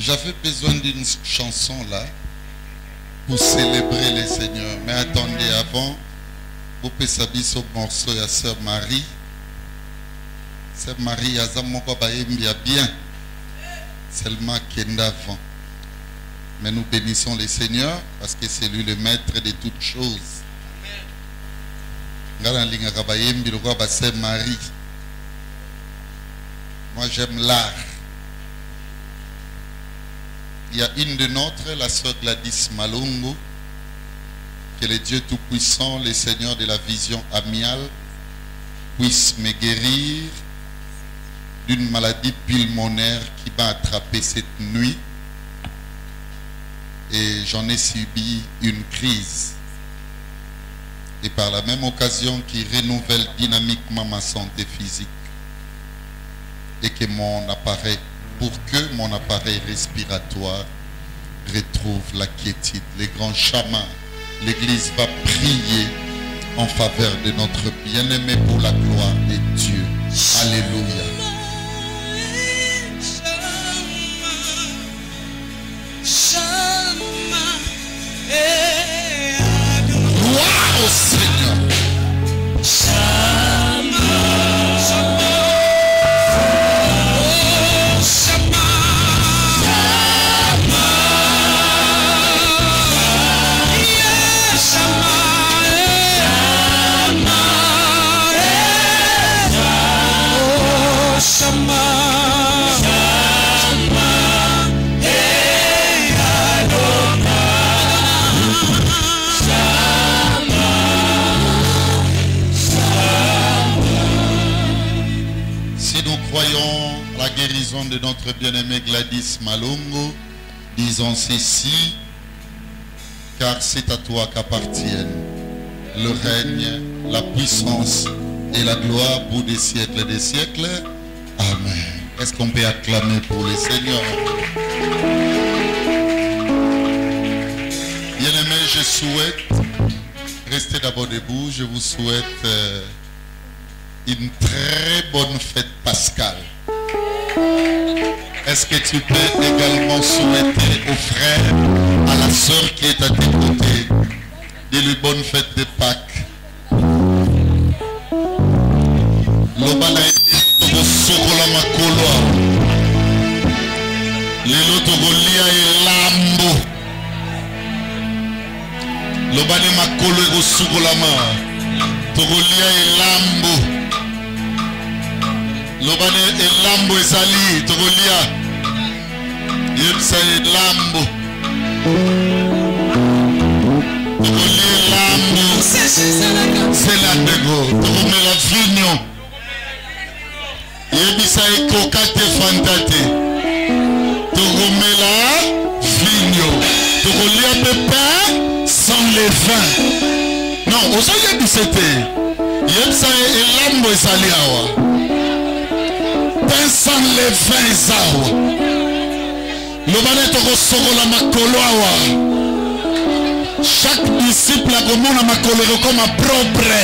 J'avais besoin d'une chanson là pour célébrer les seigneurs. Mais attendez, avant, vous pouvez savoir ce morceau à Sœur Marie. Sœur Marie, a bien. Seulement qu'il avant. Mais nous bénissons les seigneurs parce que c'est lui le maître de toutes choses. Sœur Marie. Moi j'aime l'art. Il y a une de nôtres, la sœur Gladys Malongo, que le Dieu Tout-Puissant, le Seigneur de la vision amiale, puisse me guérir d'une maladie pulmonaire qui m'a attrapé cette nuit. Et j'en ai subi une crise. Et par la même occasion qui renouvelle dynamiquement ma santé physique. Et que mon appareil, pour que mon appareil respiratoire retrouve la quiétude. Les grands chamans, l'Église va prier en faveur de notre bien-aimé pour la gloire de Dieu. Alléluia. Gloire au Seigneur. De notre bien-aimé Gladys Malongo, disons ceci, car c'est à toi qu'appartiennent le règne, la puissance et la gloire pour des siècles et des siècles. Amen. Est-ce qu'on peut acclamer pour le Seigneur? Bien-aimé, je souhaite, restez d'abord debout, je vous souhaite une très bonne fête pascale. Est-ce que tu peux également souhaiter au frère, à la sœur qui est à tes côtés, de lui bonne fête de Pâques? Lobana ete sokola makolo. Lelo togolia elambo. Lobane makolo ego sokola ma. Togolia elambo. Lobane elambo ezali togolia yebsa elambo togolia elambo c'est la nego togomela vigno yebisa ekokate fantate togomela vigno togolia pépin sans les vins. Non ozo yebisa te yebisa elambo ezali awa sans les vins zawa lobane toko sokola makolo awa chaque disciple a komona makolo comme propre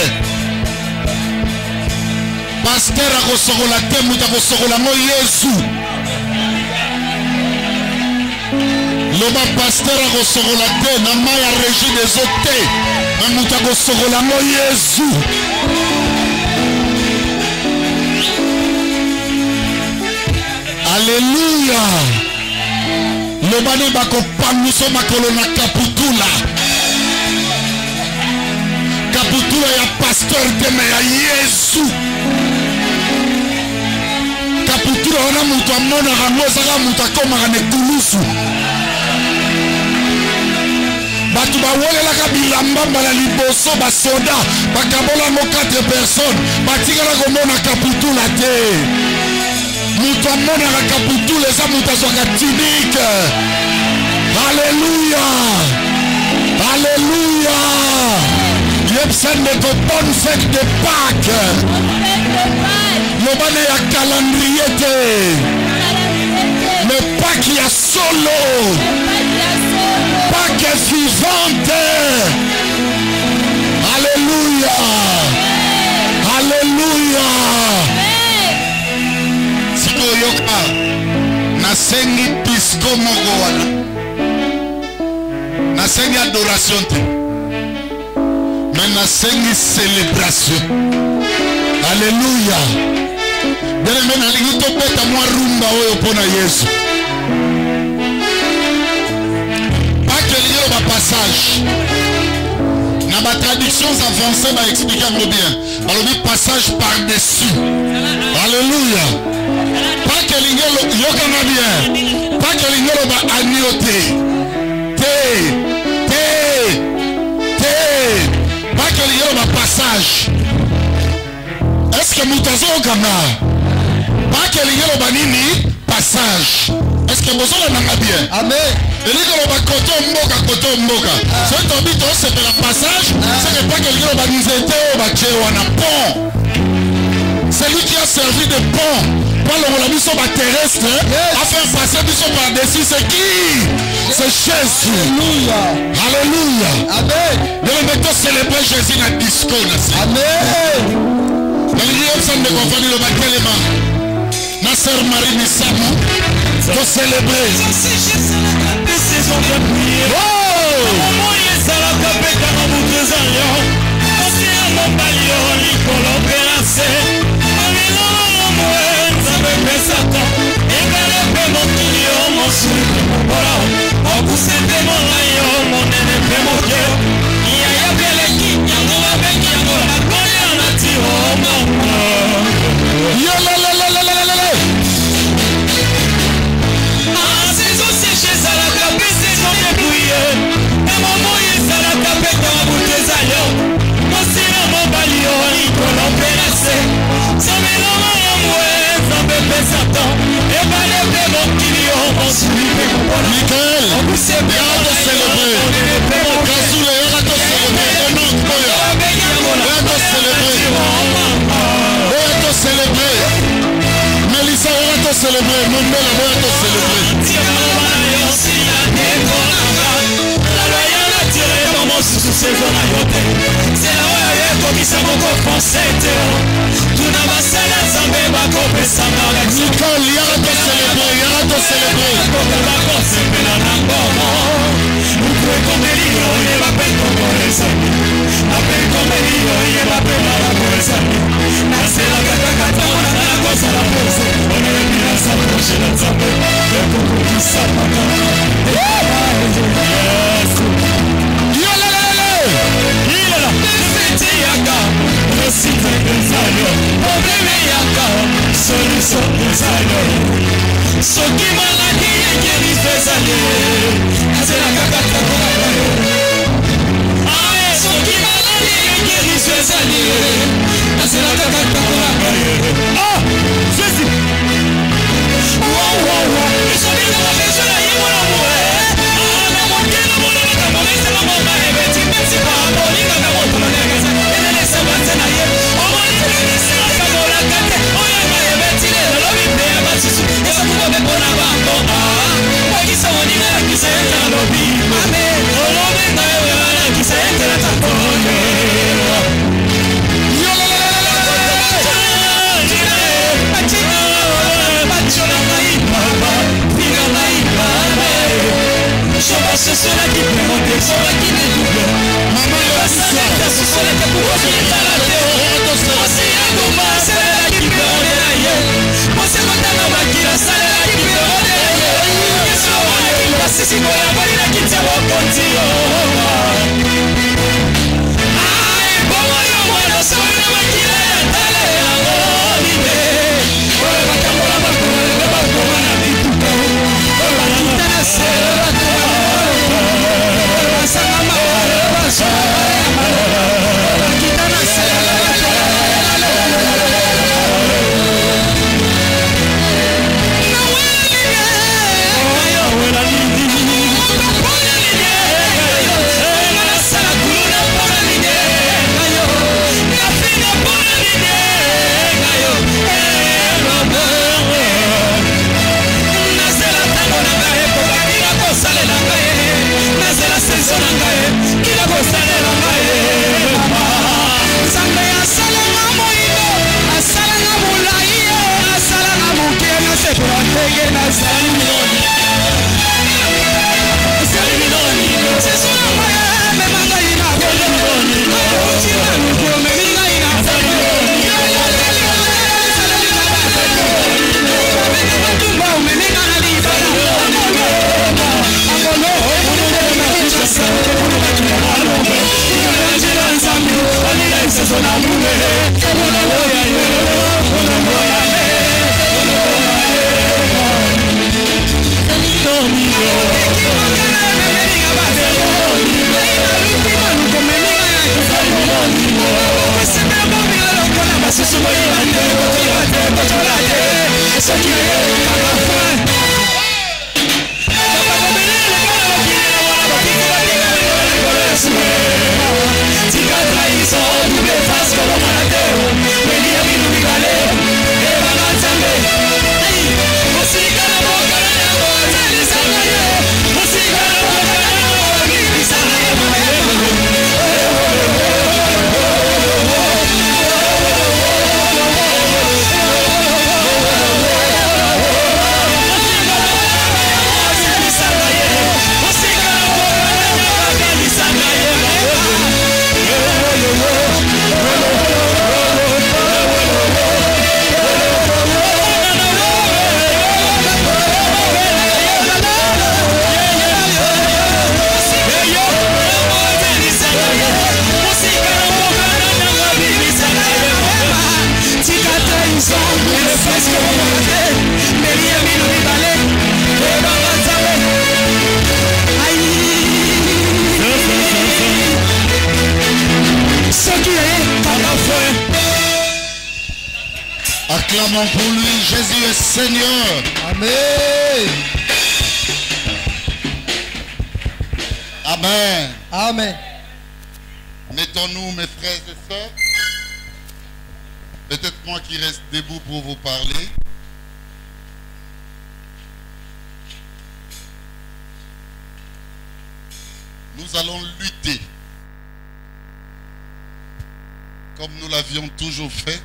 pasteur a kosokola te muta kosokola ngo Yesu loba pasteur a kosokola te na maya régie des hôtés na muta kosokola ngo Yesu. Alléluia. Le bane bako pamuso makolo na kaputula. Kaputula ya pasteur teme ya Yesu. Kaputula wana mutu amona rango saka mutu akoma ne kulusu. Batu bawolelaka bilamba mbala liboso basoda bakabola mo 4 personnes batikala komona kaputula te. Mutu amona kaputula eza mutu azwaka timide. Alléluia. Alléluia. Yebsende ko bonne fête de Pâques. Lobane ya calendrier te. Mais Pâques ya solo. Pâques vivante. Alléluia. Alléluia. Siko yoka nasengi pisco moko Maintenant, c'est une célébration. Alléluia. Bien aimé, nalingi tobeta mwa rumba oyo pona Yesu. Pas que lié au passage. Dans ma traduction avancée, va expliquer bien. Alors, le passage par-dessus. Alléluia. Pas que l'ingélo, yokana bien. Pas que l'ingélo va agnoter. Pas que l'ingélo va passage. Est-ce que Moutazo Okana? Pas que l'ingélo va nini passage. Est-ce que vous avez bien? Amen. Et les gens vont côté mboka. Si tu habites c'est le passage, c'est que pas quelqu'un va nous aider au bâtir ou un pont. C'est lui qui a servi de pont. Pour le mission terrestre, à faire passer mission par-dessus, c'est qui? C'est Jésus. Alléluia. Alléluia. Amen. Nous mettons célébrer Jésus dans le disco. Amen. Dans le lieu de confondre le bâtiment. Ma sœur Marie Nissamou, pour célébrer. Michael, on va célébrer. Kazoule, on va célébrer. Melissa, on va célébrer. Mondela, on va célébrer. Nicole, il y a de célébrer, il y a de célébrer. Amen. Acclamons pour lui, Jésus est Seigneur. Amen. Amen. Amen. Mettons-nous, mes frères et sœurs. Peut-être moi qui reste debout pour vous parler. Nous allons lutter comme nous l'avions toujours fait.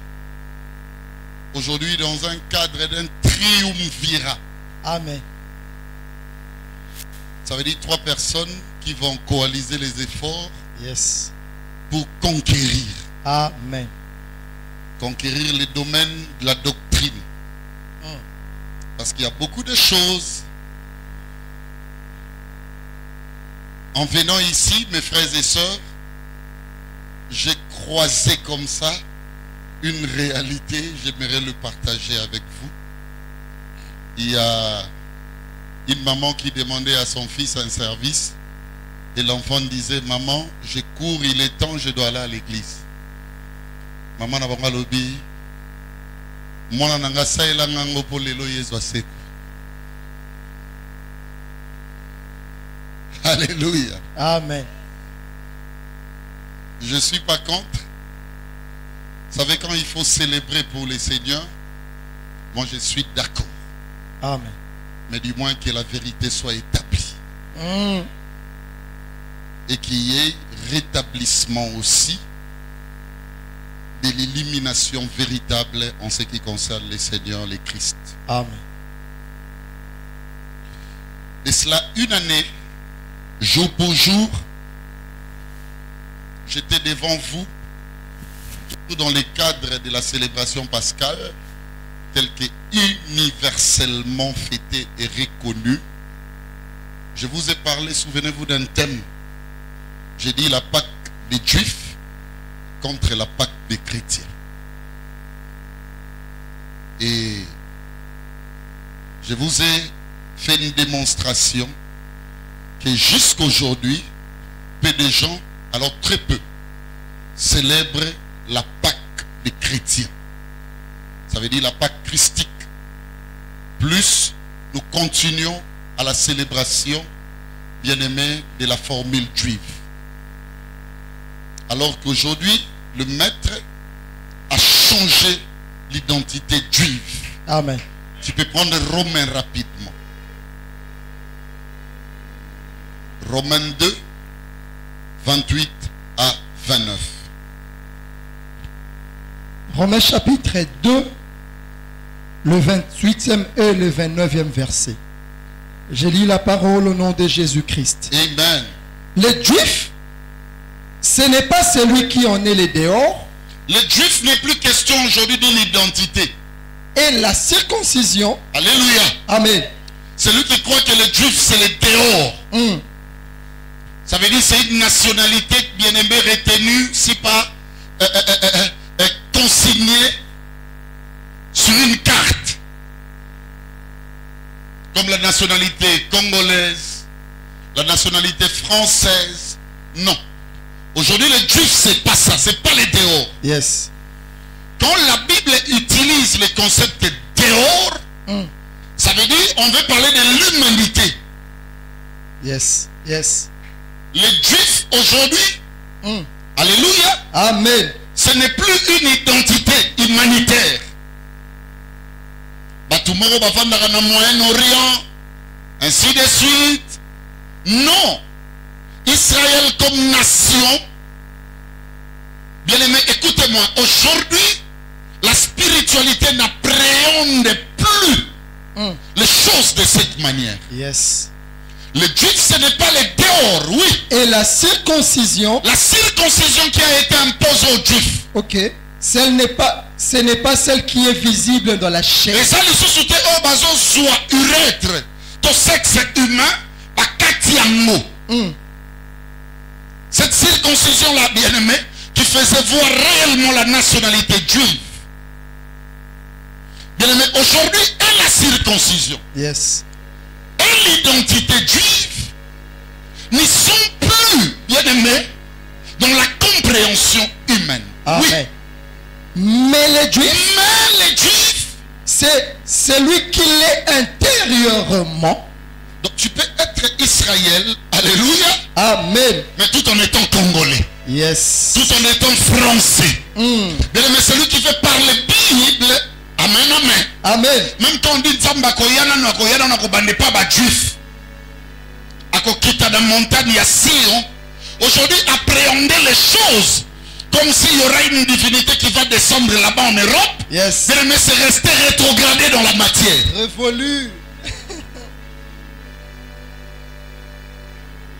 Aujourd'hui, dans un cadre d'un triumvirat. Amen. Ça veut dire 3 personnes qui vont coaliser les efforts Yes. pour conquérir. Amen. Conquérir les domaines de la doctrine. Parce qu'il y a beaucoup de choses. En venant ici, mes frères et sœurs, j'ai croisé comme ça une réalité, j'aimerais le partager avec vous. Il y a une maman qui demandait à son fils un service et l'enfant disait, maman, je cours, il est temps, je dois aller à l'église. Maman n'a pas lobby. Moi, nanga saïla ngango pour lelo yezo seku. Alléluia. Amen. Je ne suis pas contre. Vous savez, quand il faut célébrer pour les seigneurs, moi je suis d'accord. Amen. Mais du moins que la vérité soit établie. Et qu'il y ait rétablissement aussi de l'élimination véritable en ce qui concerne les seigneurs, les Christ. Amen. Et cela, une année, jour pour jour, j'étais devant vous, dans le cadre de la célébration pascale, telle que universellement fêtée et reconnue. Je vous ai parlé, souvenez-vous d'un thème. J'ai dit la Pâque des Juifs contre la Pâque des chrétiens. Et je vous ai fait une démonstration que jusqu'aujourd'hui, peu de gens, alors très peu, célèbrent la Pâque des chrétiens. Ça veut dire la Pâque christique. Plus nous continuons à la célébration, bien-aimé, de la formule juive. Alors qu'aujourd'hui, le maître a changé l'identité juive. Amen. Tu peux prendre Romains rapidement. Romains 2, 28 à 29. Romains chapitre 2, le 28e et le 29e verset. Je lis la parole au nom de Jésus-Christ. Amen. Les Juifs, ce n'est pas celui qui en est le dehors. Les Juifs n'est plus question aujourd'hui d'une identité. Et la circoncision. Alléluia. Amen. Celui qui croit que les Juifs c'est le dehors. Ça veut dire c'est une nationalité bien aimée retenue, si pas consignée sur une carte. Comme la nationalité congolaise, la nationalité française. Non. Aujourd'hui les Juifs c'est pas ça, c'est pas les dehors. Yes. quand la Bible utilise le concept dehors, ça veut dire on veut parler de l'humanité. Yes. Yes. Les Juifs aujourd'hui, alléluia, Amen. ce n'est plus une identité humanitaire. Batumoro bafandaka na Moyen-Orient, ainsi de suite. Non. Israël comme nation, bien aimé, écoutez-moi, aujourd'hui, la spiritualité n'appréhende plus les choses de cette manière. Yes. Le juif, ce n'est pas le dehors, oui. Et la circoncision. La circoncision qui a été imposée aux juifs. Ok. Ce n'est pas celle qui est visible dans la chair. Et ça, les sociétés, oh, bazo, soit urètre, ton sexe humain, pas katiamo. Cette circoncision-là, bien-aimé, qui faisait voir réellement la nationalité juive. Bien-aimé, aujourd'hui, et la circoncision, Yes. et l'identité juive n'y sont plus, bien-aimé, dans la compréhension humaine. Amen. Oui. Mais les Juifs, C'est c'est lui qui l'est intérieurement. donc tu peux être Israël, alléluia, Amen. mais tout en étant congolais, Yes. tout en étant français. Mais celui qui fait parler Bible, amen, amen. Amen. Même quand on dit Zamba koyana na koyana na kobande pas ba juif, akokita dans montagne ya Sion. Aujourd'hui, appréhender les choses comme s'il y aurait une divinité qui va descendre là-bas en Europe. Yes. Mais c'est rester rétrogradé dans la matière. Révolu.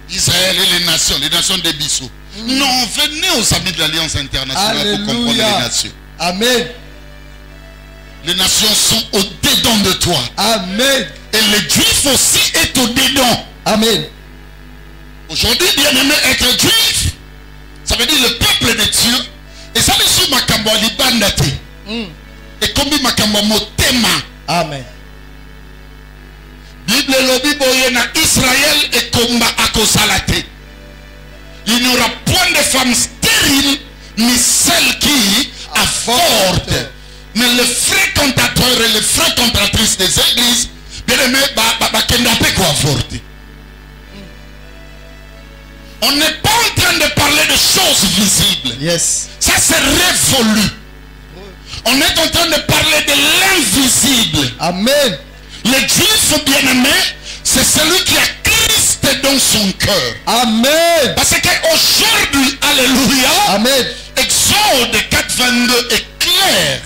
Israël et les nations des Bissau. Non, venez aux amis de l'Alliance internationale pour comprendre les nations. Amen. Les nations sont au-dedans de toi. Amen. Et les juifs aussi est au-dedans. Amen. Aujourd'hui, bien-aimé, être juif, ça veut dire le peuple de Dieu. Et ça, les sous makambo libandate. Et comme makambo motema. Amen. Bible lobi boyena Israël et combat à Kosalate. Il n'y aura point de femmes stériles, ni celles qui avortent. Mais les fréquentateurs et les fréquentatrices des églises, bien aimé, quoi avorter. On n'est pas en train de parler de choses visibles. Yes. Ça c'est révolu. On est en train de parler de l'invisible. Amen. Le juif bien-aimé, c'est celui qui a Christ dans son cœur. Amen. Parce qu'aujourd'hui, alléluia, Amen. Exode 4:22 est clair.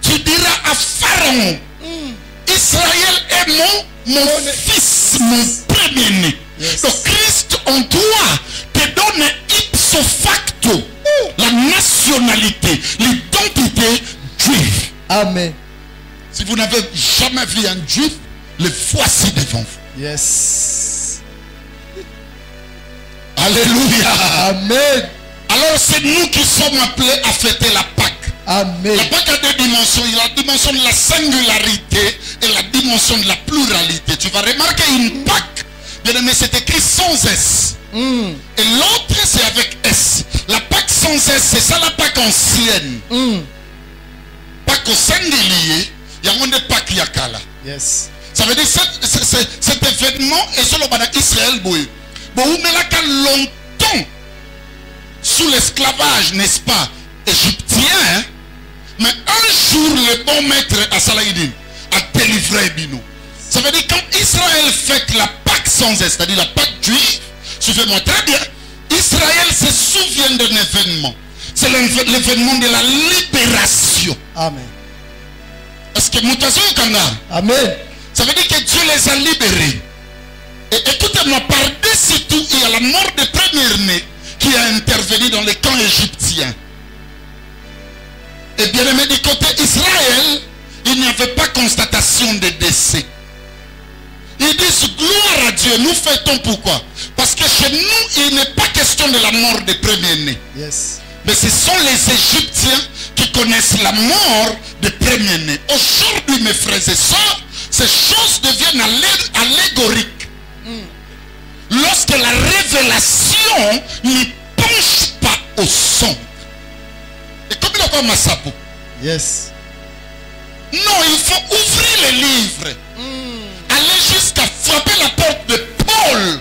Tu diras à Pharaon, Israël est mon fils, mon premier-né. Yes. Donc Christ en toi te donne ipso facto la nationalité, l'identité juive. Amen. Si vous n'avez jamais vu un juif, le voici devant vous. Yes. Alléluia. Amen. Alors c'est nous qui sommes appelés à fêter la Pâque. Amen. La Pâque a deux dimensions. Il y a la dimension de la singularité et la dimension de la pluralité. Tu vas remarquer une Pâque, bien aimé, c'est écrit sans S. Et l'autre c'est avec S. La Pâque sans S, c'est ça la Pâque ancienne. Pâque au singulier, il y a un Pâque yakala. Yes. Ça veut dire cet événement est sur le bas d'Israël. Bon, mais là, quand longtemps sous l'esclavage, n'est-ce pas, égyptien, mais un jour le bon maître à Salaïdine a délivré Bino. Ça veut dire quand Israël fête la Pâque sans S, c'est-à-dire la Pâque juive, suivez-moi très bien, Israël se souvient d'un événement. C'est l'événement de la libération. Amen. Est-ce que Moutazo Kanga? Amen. Ça veut dire que Dieu les a libérés. Et écoutez-moi, par-dessus tout, il y a la mort des premiers-nés qui a intervenu dans les camps égyptiens. Et bien aimé, du côté Israël, il n'y avait pas constatation de décès. Ils disent gloire à Dieu, nous fêtons pourquoi? Parce que chez nous, il n'est pas question de la mort des premiers-nés. Yes. Mais ce sont les Égyptiens qui connaissent la mort des premiers-nés. Aujourd'hui, mes frères et sœurs, ces choses deviennent allégoriques. Lorsque la révélation n'y penche pas au centre. comme Massapo. Yes. Non, il faut ouvrir les livres. Aller jusqu'à frapper la porte de Paul,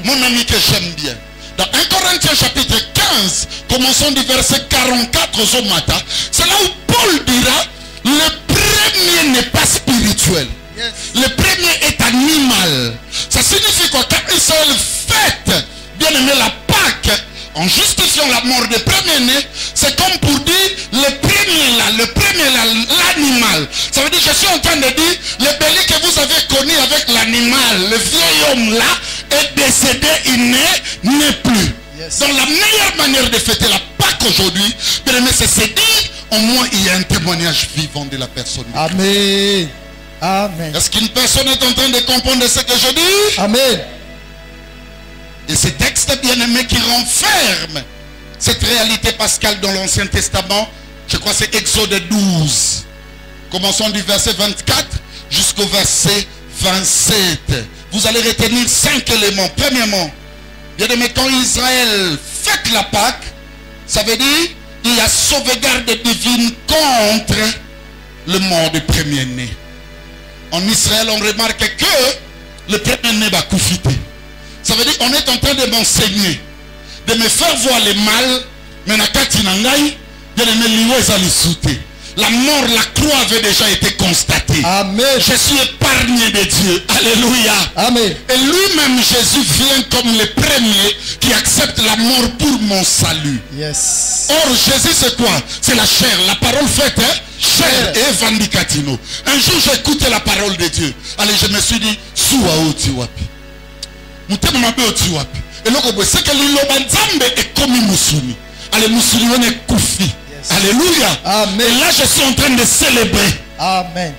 mon ami que j'aime bien. Dans 1 Corinthiens chapitre 15, commençons du verset 44 au matin. C'est là où Paul dira, le premier n'est pas spirituel. Yes. Le premier est animal. Ça signifie quoi? Quand Israël fête, bien aimé, la Pâque, en justifiant la mort du premier-né, c'est comme pour dire, le premier là, l'animal. Ça veut dire, je suis en train de dire, le bélier que vous avez connu avec l'animal, le vieil homme là, est décédé, il n'est plus. Yes. Donc la meilleure manière de fêter la Pâque aujourd'hui, bien aimé, c'est se dire, au moins il y a un témoignage vivant de la personne. Amen. Amen. Est-ce qu'une personne est en train de comprendre ce que je dis? Amen. Et ce texte bien-aimé qui renferme cette réalité pascale dans l'Ancien Testament, je crois que c'est Exode 12. Commençons du verset 24 jusqu'au verset 27. Vous allez retenir 5 éléments. Premièrement, bien-aimé, quand Israël fête la Pâque, ça veut dire il y a sauvegarde divine contre le mort du premier-né. En Israël, on remarque que le premier-né va coufiter. Ça veut dire qu'on est en train de m'enseigner, de me faire voir le mal, mais la mort, la croix avait déjà été constatée. Amen. Je suis épargné de Dieu. Alléluia. Amen. Et lui-même, Jésus vient comme le premier qui accepte la mort pour mon salut. Yes. Or, Jésus, c'est quoi? C'est la chair. La parole faite, hein? Chair et vandicatino. Un jour, j'ai écouté la parole de Dieu. Allez, je me suis dit, Souao Tiwapi. Mutema mabe Tiwapi. Et là, c'est que l'Iloba Nzambe est comme Moussumi. Allez, Moussumi, on est koufi. Alléluia. Amen. Et là, je suis en train de célébrer. Amen.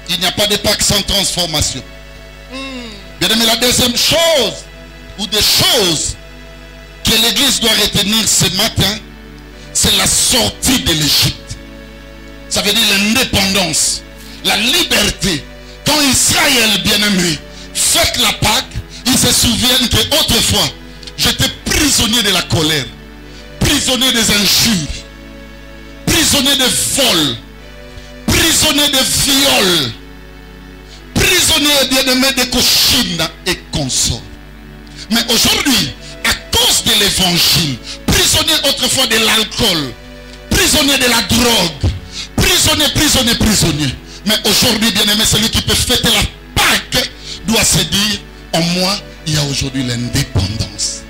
Il n'y a pas de Pâque sans transformation. Bien aimé, la deuxième chose, ou des choses que l'Église doit retenir ce matin, c'est la sortie de l'Égypte. Ça veut dire l'indépendance, la liberté. Quand Israël, bien aimé, fête la Pâque, ils se souviennent qu'autrefois, j'étais prisonnier de la colère, prisonnier des injures, prisonnier de vol, prisonnier de viol, prisonnier bien-aimé de cochines et consorts. Mais aujourd'hui, à cause de l'évangile, prisonnier autrefois de l'alcool, prisonnier de la drogue, prisonnier. Mais aujourd'hui, bien-aimé, celui qui peut fêter la Pâque doit se dire, en moi, il y a aujourd'hui l'indépendance.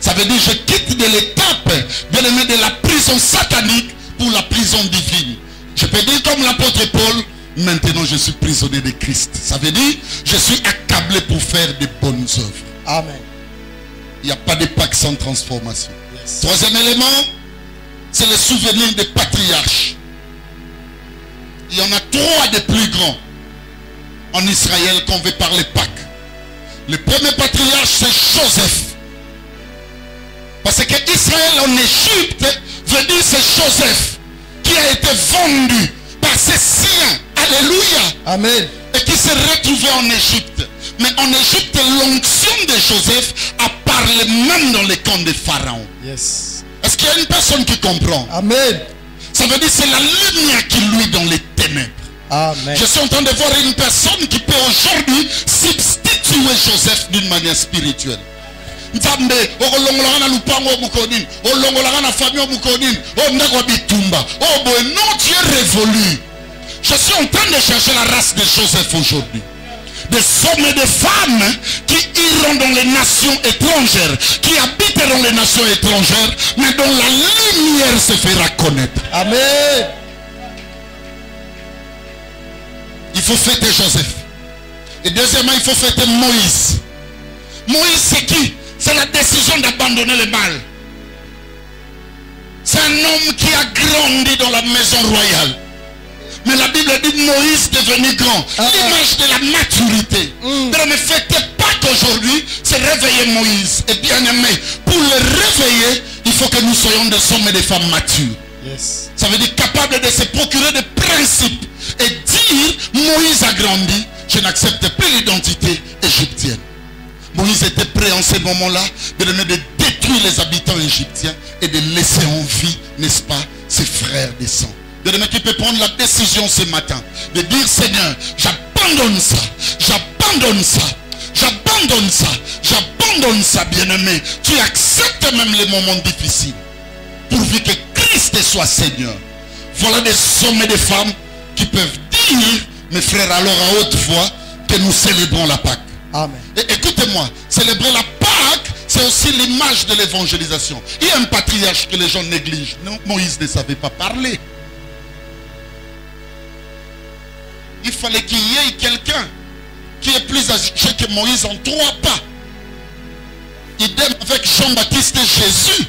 Ça veut dire, je quitte de l'étape, bien-aimé, de la prison satanique pour la prison divine. Je peux dire comme l'apôtre Paul, maintenant je suis prisonnier de Christ. Ça veut dire, je suis accablé pour faire de bonnes œuvres. Amen. Il n'y a pas de Pâque sans transformation. Yes. Troisième élément, c'est le souvenir des patriarches. Il y en a 3 des plus grands en Israël qu'on veut parler Pâques. Le premier patriarche, c'est Joseph. Parce que Israël en Égypte veut dire c'est Joseph qui a été vendu par ses siens. Alléluia. Amen. Et qui s'est retrouvé en Égypte. Mais en Égypte, l'onction de Joseph a parlé même dans les camps de Pharaon. Yes. Est-ce qu'il y a une personne qui comprend? Amen. Ça veut dire c'est la lumière qui luit dans les ténèbres. Amen. Je suis en train de voir une personne qui peut aujourd'hui substituer Joseph d'une manière spirituelle. Nzambe, okolongolanga lupango mukodin, olongolanga na famille mukodin, ondako bitumba. Oh boy, non, tu es révolu. Je suis en train de chercher la race de Joseph aujourd'hui. Des hommes et des femmes qui iront dans les nations étrangères, qui habiteront les nations étrangères, mais dont la lumière se fera connaître. Amen. Il faut fêter Joseph. Et deuxièmement, il faut fêter Moïse. Moïse, c'est qui? C'est la décision d'abandonner le mal. C'est un homme qui a grandi dans la maison royale. Mais la Bible dit Moïse devenu grand. L'image de la maturité. Mais ne fêtez pas qu'aujourd'hui, c'est réveiller Moïse. Et bien aimé, pour le réveiller, il faut que nous soyons des hommes et des femmes matures. Yes. Ça veut dire capables de se procurer des principes. Et dire, Moïse a grandi, je n'accepte plus l'identité égyptienne. Moïse était prêt en ce moment-là de détruire tuer les habitants égyptiens et de laisser en vie, n'est-ce pas, ses frères des sangs. Bien-aimé, tu peux prendre la décision ce matin de dire, Seigneur, j'abandonne ça, j'abandonne ça, j'abandonne ça, j'abandonne ça, bien-aimé. Tu acceptes même les moments difficiles, pourvu que Christ soit Seigneur. Voilà des hommes et des femmes qui peuvent dire, mes frères, alors à haute voix, que nous célébrons la Pâque. Amen. Et écoutez-moi, célébrer la Pâque, c'est aussi l'image de l'évangélisation. Il y a un patriarche que les gens négligent. Non, Moïse ne savait pas parler. Il fallait qu'il y ait quelqu'un qui est plus âgé que Moïse en 3 pas. Idem avec Jean-Baptiste et Jésus.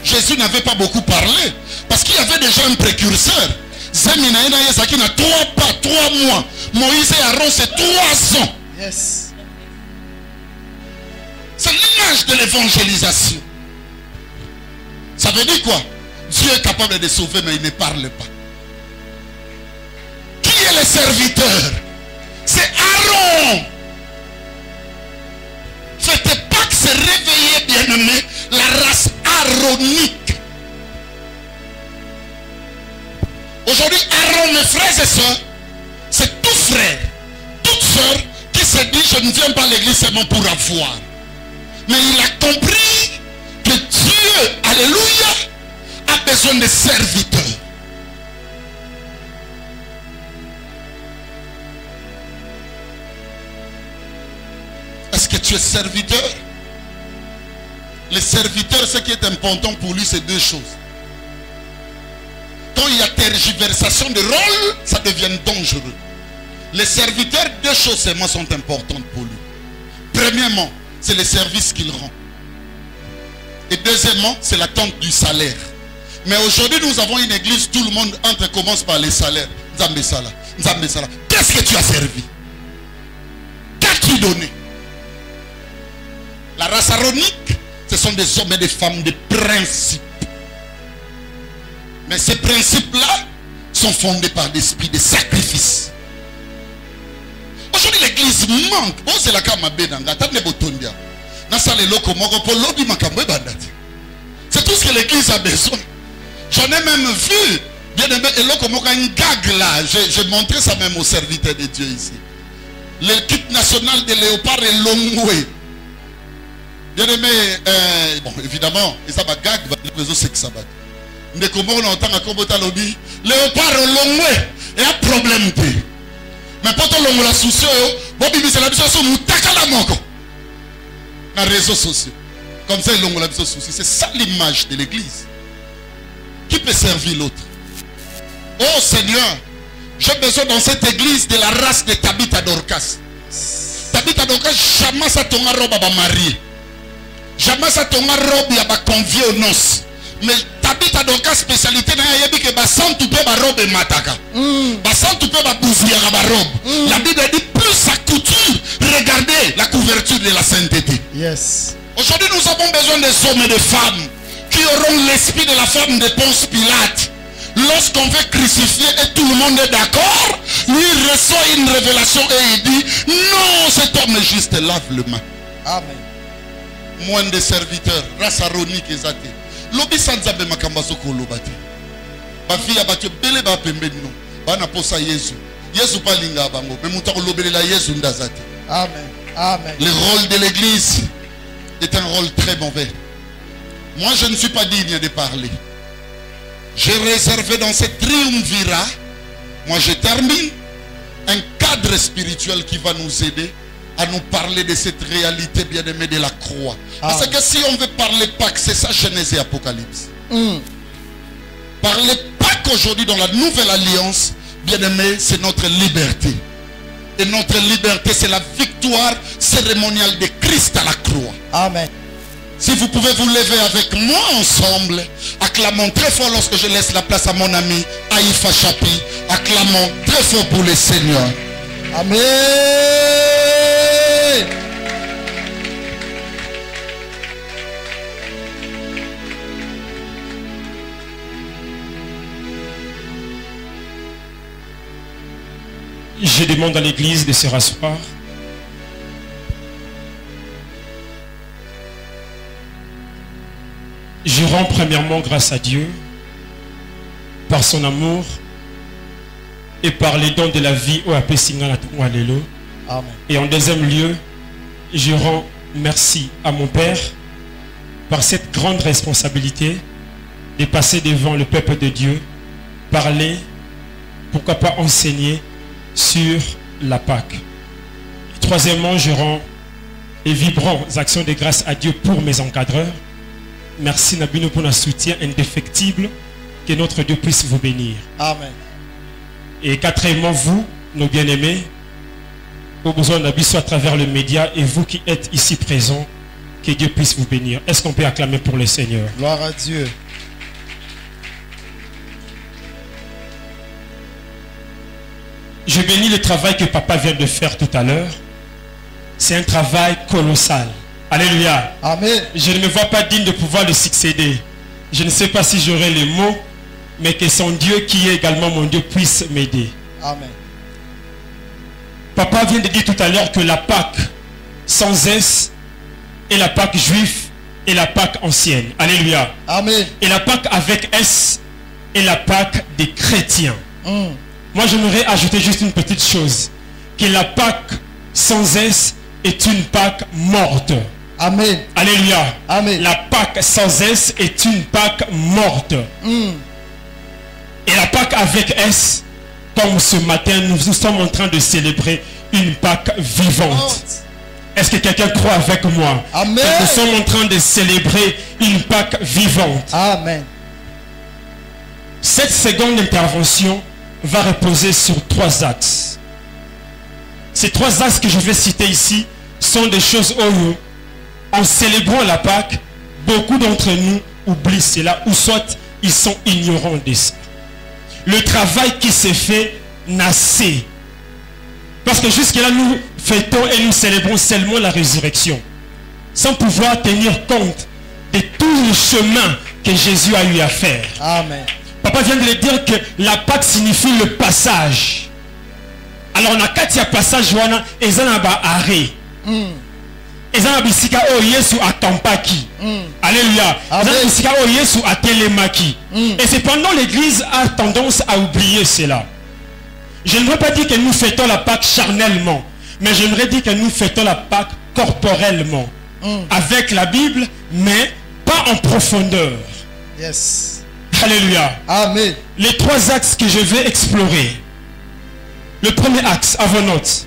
Jésus n'avait pas beaucoup parlé. Parce qu'il y avait déjà un précurseur. Zeminaïna Yezaki n'a 3 pas, 3 mois. Moïse et Aaron, c'est 3 ans. Yes. C'est l'image de l'évangélisation. Ça veut dire quoi? Dieu est capable de sauver, mais il ne parle pas. Qui est le serviteur? C'est Aaron. Faites pas que se réveiller, bien-aimé, la race aaronique. Aujourd'hui, Aaron, mes frères et sœurs, c'est tout frère, toute sœur qui se dit, je ne viens pas à l'église seulement pour avoir. Mais il a compris que Dieu, alléluia, a besoin de serviteurs. Est-ce que tu es serviteur? Le serviteur, ce qui est important pour lui, c'est 2 choses. Quand il y a tergiversation de rôle, ça devient dangereux. Les serviteurs, 2 choses seulement sont importantes pour lui. Premièrement, c'est le service qu'il rend. Et deuxièmement, c'est l'attente du salaire. Mais aujourd'hui, nous avons une église, tout le monde commence par les salaires. Nzambe Sala, Nzambe Sala. Qu'est-ce que tu as servi? Qu'as-tu donné? La race aaronique, ce sont des hommes et des femmes de principes. Mais ces principes-là sont fondés par l'esprit de sacrifice. Aujourd'hui, l'église manque. Oh, c'est la c'est tout ce que l'église a besoin. J'en ai même vu. Bien aimé, une gag là. J'ai montré ça même aux serviteurs de Dieu ici. L'équipe nationale de Léopard et Longwe. Bien aimé, bon, évidemment, et ça va gag, c'est que ça va. Mais comment on entend à Kombota Lobby, Léopard et Longwe, il y a un problème. Mais quand on l'a soucié, c'est la mission sur Moutakala Moko. Dans les réseaux sociaux. Comme ça, il a la souci. C'est ça l'image de l'église. Qui peut servir l'autre? Oh Seigneur, j'ai besoin dans cette église de la race de Tabitha Dorcas. Tabitha Dorcas, jamais ça ton robe à marier. Jamais ça ton robe à convier aux noces. Mais Tabitha Dorcas spécialité na yebi que basan tu peux ba robe mataka. Basan tu peux ba bouffier ba robe. La Bible dit plus sa couture, regardez la couverture de la sainteté. Yes. Aujourd'hui nous avons besoin des hommes et des femmes qui auront l'esprit de la femme de Ponce Pilate. Lorsqu'on veut crucifier et tout le monde est d'accord, lui reçoit une révélation et il dit non, cet homme est juste, lave le main. Amen. Moins de serviteurs, race aaronique et athée. Lobi sanzabe makambazo kolobate. Ba fille abatio bele ba pembeni no. Ba na posa Yesu. Yesu pa linga bango. Mais muta ko lobelela Yesu ndazate. Amen. Amen. Le rôle de l'église est un rôle très mauvais. Moi je ne suis pas digne de parler. J'ai réservé dans cette triumvirat, moi je termine, un cadre spirituel qui va nous aider à nous parler de cette réalité bien-aimée de la croix. Parce que si on veut parler Pâques, c'est ça Genèse et Apocalypse. Parler Pâques aujourd'hui dans la nouvelle alliance, bien-aimé, c'est notre liberté. Et notre liberté, c'est la victoire cérémoniale de Christ à la croix. Amen. Si vous pouvez vous lever avec moi ensemble, acclamons très fort lorsque je laisse la place à mon ami Aïfa Chapi. Acclamons très fort pour le Seigneur. Amen. Je demande à l'église de se rasseoir. Je rends premièrement grâce à Dieu par son amour et par les dons de la vie au Alléluia. Amen. Et en deuxième lieu, je rends merci à mon Père par cette grande responsabilité de passer devant le peuple de Dieu, parler, pourquoi pas enseigner sur la Pâque. Et troisièmement, je rends les vibrantes actions de grâce à Dieu pour mes encadreurs. Merci Nabino pour un soutien indéfectible, que notre Dieu puisse vous bénir. Amen. Et quatrièmement, vous, nos bien-aimés, au besoin d'Abisso à travers le média et vous qui êtes ici présents, que Dieu puisse vous bénir. Est-ce qu'on peut acclamer pour le Seigneur? Gloire à Dieu. Je bénis le travail que papa vient de faire tout à l'heure. C'est un travail colossal. Alléluia. Amen. Je ne me vois pas digne de pouvoir le succéder. Je ne sais pas si j'aurai les mots, mais que son Dieu qui est également mon Dieu puisse m'aider. Amen. Papa vient de dire tout à l'heure que la Pâque sans S est la Pâque juive et la Pâque ancienne. Alléluia. Amen. Et la Pâque avec S est la Pâque des chrétiens. Moi, j'aimerais ajouter juste une petite chose. Que la Pâque sans S est une Pâque morte. Amen. Alléluia. Amen. La Pâque sans S est une Pâque morte. Et la Pâque avec S, comme ce matin, nous sommes en train de célébrer une Pâque vivante. Est-ce que quelqu'un croit avec moi? Amen. Que nous sommes en train de célébrer une Pâque vivante. Amen. Cette seconde intervention va reposer sur 3 axes. Ces 3 axes que je vais citer ici sont des choses où, en célébrant la Pâque, beaucoup d'entre nous oublient cela, ou soit ils sont ignorants de ça. Le travail qui s'est fait nassé. Parce que jusque-là, nous fêtons et nous célébrons seulement la résurrection, sans pouvoir tenir compte de tout le chemin que Jésus a eu à faire. Amen. Papa vient de le dire que la Pâque signifie le passage. Alors on a 4 passages wana ezana arrêt. Ezana bisika o Yesu atampaki. Alléluia. Ezana bisika o Yesu atelemaki. Et cependant l'église a tendance à oublier cela. Je ne veux pas dire que nous fêtons la Pâque charnellement, mais j'aimerais dire que nous fêtons la Pâque corporellement. Avec la Bible, mais pas en profondeur. Yes. Alléluia. Amen. Les 3 axes que je vais explorer. Le premier axe, à vos notes.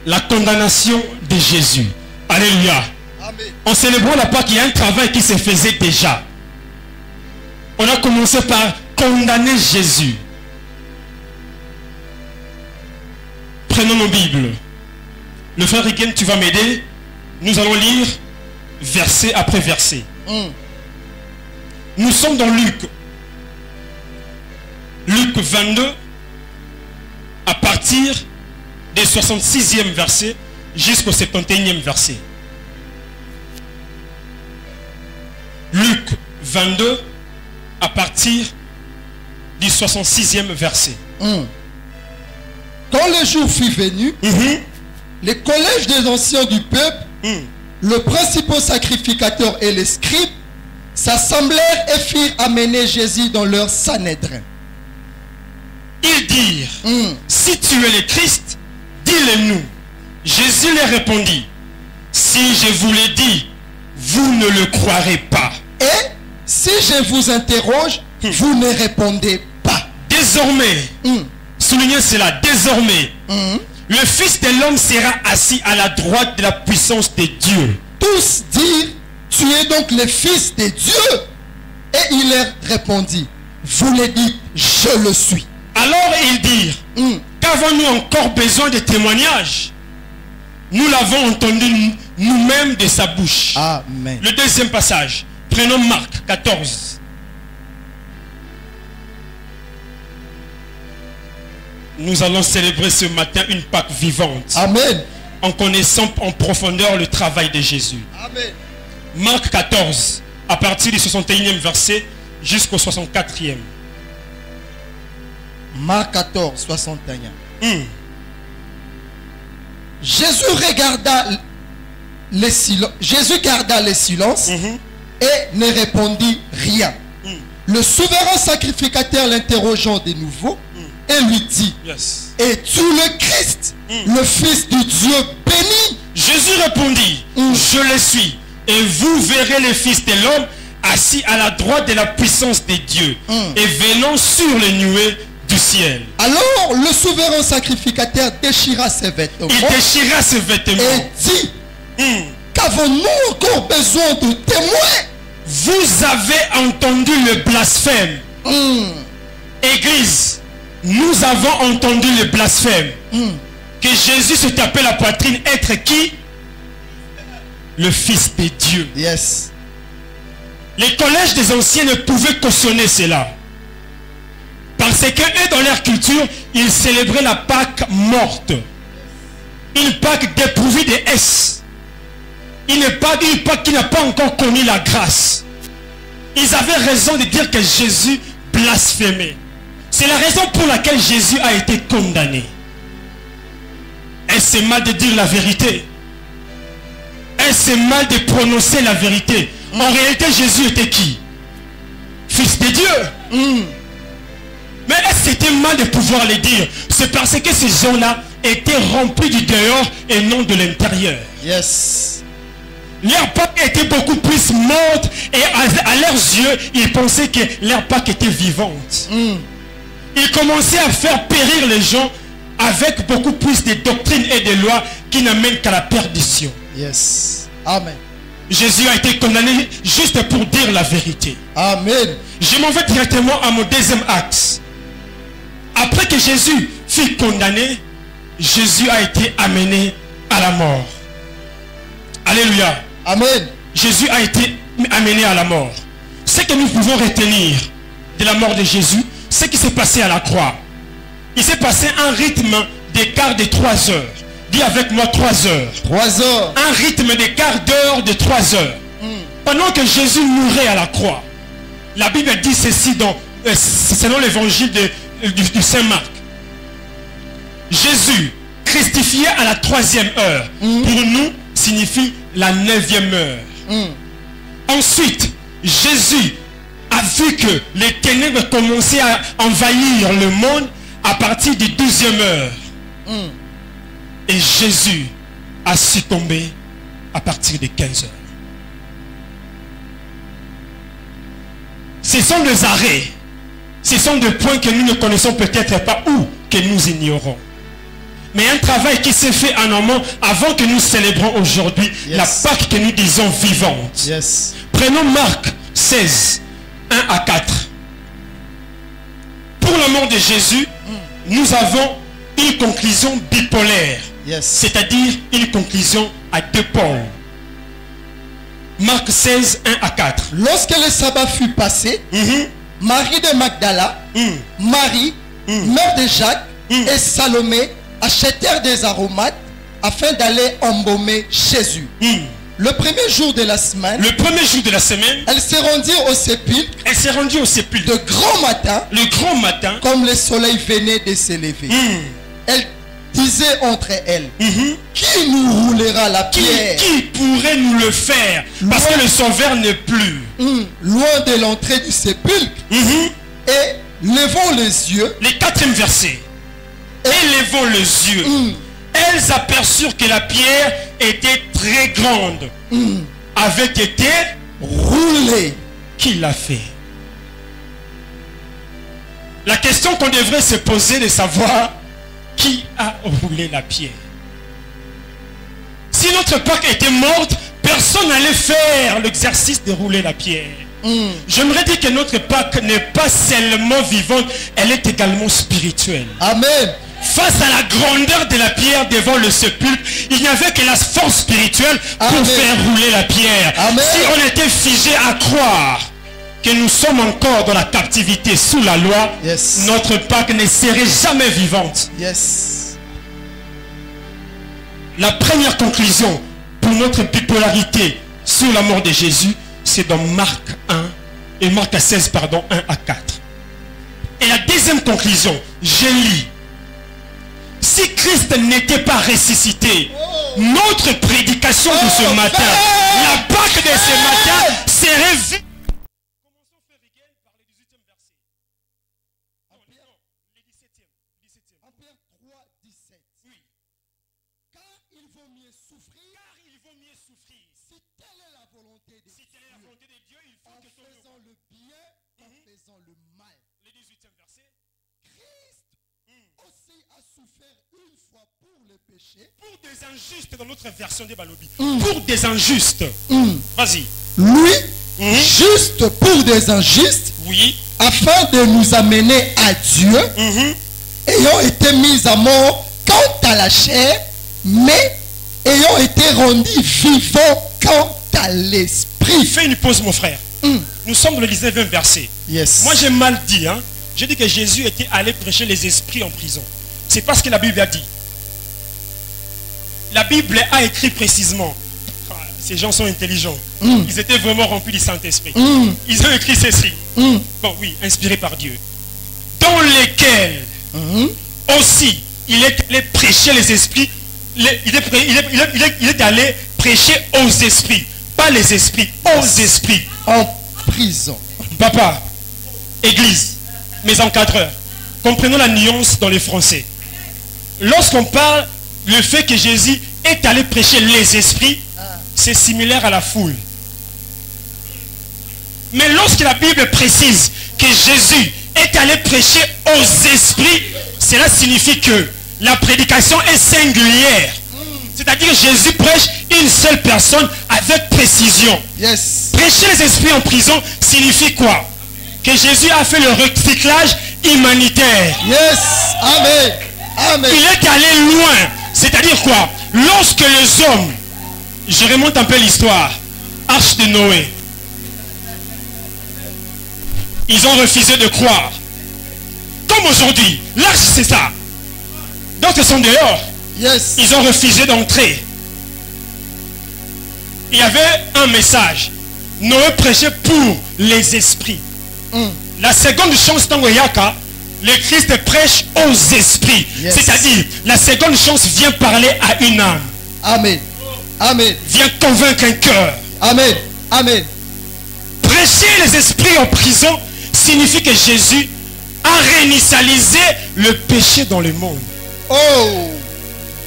La condamnation de Jésus. Alléluia. Amen. En célébrant la Pâque, il y a un travail qui se faisait déjà. On a commencé par condamner Jésus. Prenons nos Bibles. Le frère Rigen, tu vas m'aider. Nous allons lire verset après verset. Nous sommes dans Luc. Luc 22, à partir des 66e verset jusqu'au 71e verset. Luc 22, à partir du 66e verset. Quand le jour fut venu, les collèges des anciens du peuple, le principal sacrificateur et les scribes, s'assemblèrent et firent amener Jésus dans leur Sanhédrin. Ils dirent, si tu es le Christ, dis-le-nous. Jésus leur répondit, si je vous l'ai dit, vous ne le croirez pas. Et si je vous interroge, vous ne répondez pas. Désormais, soulignez cela, désormais, le Fils de l'homme sera assis à la droite de la puissance de Dieu. Tous dirent, tu es donc le Fils de Dieu. Et il leur répondit, vous le dites, je le suis. Alors ils dirent, qu'avons-nous encore besoin de témoignages? Nous l'avons entendu nous-mêmes de sa bouche. Amen. Le deuxième passage, prenons Marc 14. Nous allons célébrer ce matin une Pâque vivante. Amen. En connaissant en profondeur le travail de Jésus. Amen. Marc 14, à partir du 61e verset jusqu'au 64e. Marc 14, 61. Jésus garda le silence et ne répondit rien. Le souverain sacrificateur l'interrogeant de nouveau et lui dit, Yes. es-tu le Christ, le Fils du Dieu béni? Jésus répondit, je le suis, et vous verrez le Fils de l'homme assis à la droite de la puissance de Dieu et venant sur les nuées du ciel. Alors le souverain sacrificateur déchira ses vêtements Il déchira ses vêtements. et dit, qu'avons-nous encore besoin de témoins? Vous avez entendu le blasphème. Église, nous avons entendu le blasphème. Que Jésus se tapait la poitrine, être qui? Le Fils de Dieu. Yes. Les collèges des anciens ne pouvaient cautionner cela. Parce que eux, dans leur culture, ils célébraient la Pâque morte. Une Pâque dépourvue de S. Une Pâque qui n'a pas encore connu la grâce. Ils avaient raison de dire que Jésus blasphémait. C'est la raison pour laquelle Jésus a été condamné. Est-ce mal de dire la vérité? Est-ce mal de prononcer la vérité? En réalité, Jésus était qui? Fils de Dieu. Mais est-ce que c'était mal de pouvoir le dire? C'est parce que ces gens-là étaient remplis du dehors et non de l'intérieur. Yes. Leur Pâque était beaucoup plus morte et à leurs yeux, ils pensaient que leur Pâque était vivante. Ils commençaient à faire périr les gens avec beaucoup plus de doctrines et de lois qui n'amènent qu'à la perdition. Yes. Amen. Jésus a été condamné juste pour dire la vérité. Amen. Je m'en vais directement à mon deuxième axe. Après que Jésus fut condamné, Jésus a été amené à la mort. Alléluia. Amen. Jésus a été amené à la mort. Ce que nous pouvons retenir de la mort de Jésus, ce qui s'est passé à la croix. Il s'est passé un rythme d'écart de 3 heures. Dis avec moi 3 heures. 3 heures. Un rythme d'écart d'heure de 3 heures. Pendant que Jésus mourait à la croix. La Bible dit ceci selon l'évangile du Saint Marc. Jésus, christifié à la 3e heure, pour nous signifie la 9e heure. Ensuite, Jésus a vu que les ténèbres commençaient à envahir le monde à partir du 12e heure. Et Jésus a succombé à partir de 15 heures. Ce sont des arrêts. Ce sont des points que nous ne connaissons peut-être pas ou que nous ignorons. Mais un travail qui s'est fait en amont avant que nous célébrons aujourd'hui la Pâque que nous disons vivante. Yes. Prenons Marc 16, 1 à 4. Pour la mort de Jésus, nous avons une conclusion bipolaire. Yes. C'est-à-dire une conclusion à 2 pôles. Marc 16, 1 à 4. Lorsque le sabbat fut passé, Marie de Magdala, Marie, mère de Jacques et Salomé achetèrent des aromates afin d'aller embaumer Jésus. Le premier jour de la semaine, elles se rendirent au sépulcre de grand matin, comme le soleil venait de se lever. Elles disaient entre elles, qui nous roulera la pierre? Qui pourrait nous le faire? Parce que le sauveur n'est plus. Loin de l'entrée du sépulcre. Et levant les yeux. Le 4e verset. Et levant les yeux. Elles aperçurent que la pierre était très grande. Avait été roulée. Qui l'a fait? La question qu'on devrait se poser de savoir qui a roulé la pierre. Si notre Pâque était morte, personne n'allait faire l'exercice de rouler la pierre. J'aimerais dire que notre Pâque n'est pas seulement vivante, elle est également spirituelle. Amen. Face à la grandeur de la pierre devant le sépulcre, il n'y avait que la force spirituelle pour faire rouler la pierre. Amen. Si on était figé à croire que nous sommes encore dans la captivité sous la loi, notre Pâque ne serait jamais vivante. La première conclusion pour notre bipolarité sur la mort de Jésus, c'est dans Marc 1 et Marc 16, pardon, 1 à 4. Et la deuxième conclusion, je lis. Si Christ n'était pas ressuscité, notre prédication de ce matin, la Pâque de ce matin, ce serez vus. Commençons frère Hegel par le 18e verset. Non, le 17e. En Pierre 3, 17. Oui. Car il vaut mieux souffrir. Car il vaut mieux souffrir. Si telle est la volonté de Si telle est la volonté de Dieu, il faut en que ton faisant le bien, en faisant le mal. Le 18e verset. Christ aussi a souffert une fois pour le péché. Pour des injustes, dans notre version des Balobi. Pour des injustes. Vas-y. Lui, juste pour des injustes, Oui. afin de nous amener à Dieu, ayant été mis à mort quant à la chair, mais ayant été rendus vivants quant à l'esprit. Fais une pause, mon frère. Nous sommes dans le 19e verset. Yes. Moi, j'ai mal dit. Hein. J'ai dit que Jésus était allé prêcher les esprits en prison. C'est pas ce que la Bible a dit. La Bible a écrit précisément. Ces gens sont intelligents. Ils étaient vraiment remplis du Saint-Esprit. Ils ont écrit ceci. Bon, oui, inspiré par Dieu. Dans lesquels aussi il est allé prêcher les esprits. Il est allé prêcher aux esprits. Pas les esprits, aux esprits. En prison. Papa, église, mes encadreurs, comprenons la nuance dans le français. Lorsqu'on parle le fait que Jésus est allé prêcher les esprits, c'est similaire à la foule. Mais lorsque la Bible précise que Jésus est allé prêcher aux esprits, cela signifie que la prédication est singulière. C'est-à-dire que Jésus prêche une seule personne avec précision. Yes. Prêcher les esprits en prison signifie quoi? Que Jésus a fait le recyclage humanitaire. Yes. Amen. Amen. Il est allé loin. C'est-à-dire quoi? Lorsque les hommes, je remonte un peu l'histoire, Arche de Noé, ils ont refusé de croire. Comme aujourd'hui, l'arche c'est ça. D'autres sont dehors. Yes. Ils ont refusé d'entrer. Il y avait un message. Noé prêchait pour les esprits. La seconde chance dans Yaka, le Christ prêche aux esprits. Yes. C'est-à-dire, la seconde chance vient parler à une âme. Amen. Amen. Vient convaincre un cœur. Amen. Amen. Prêcher les esprits en prison signifie que Jésus a réinitialisé le péché dans le monde. Oh.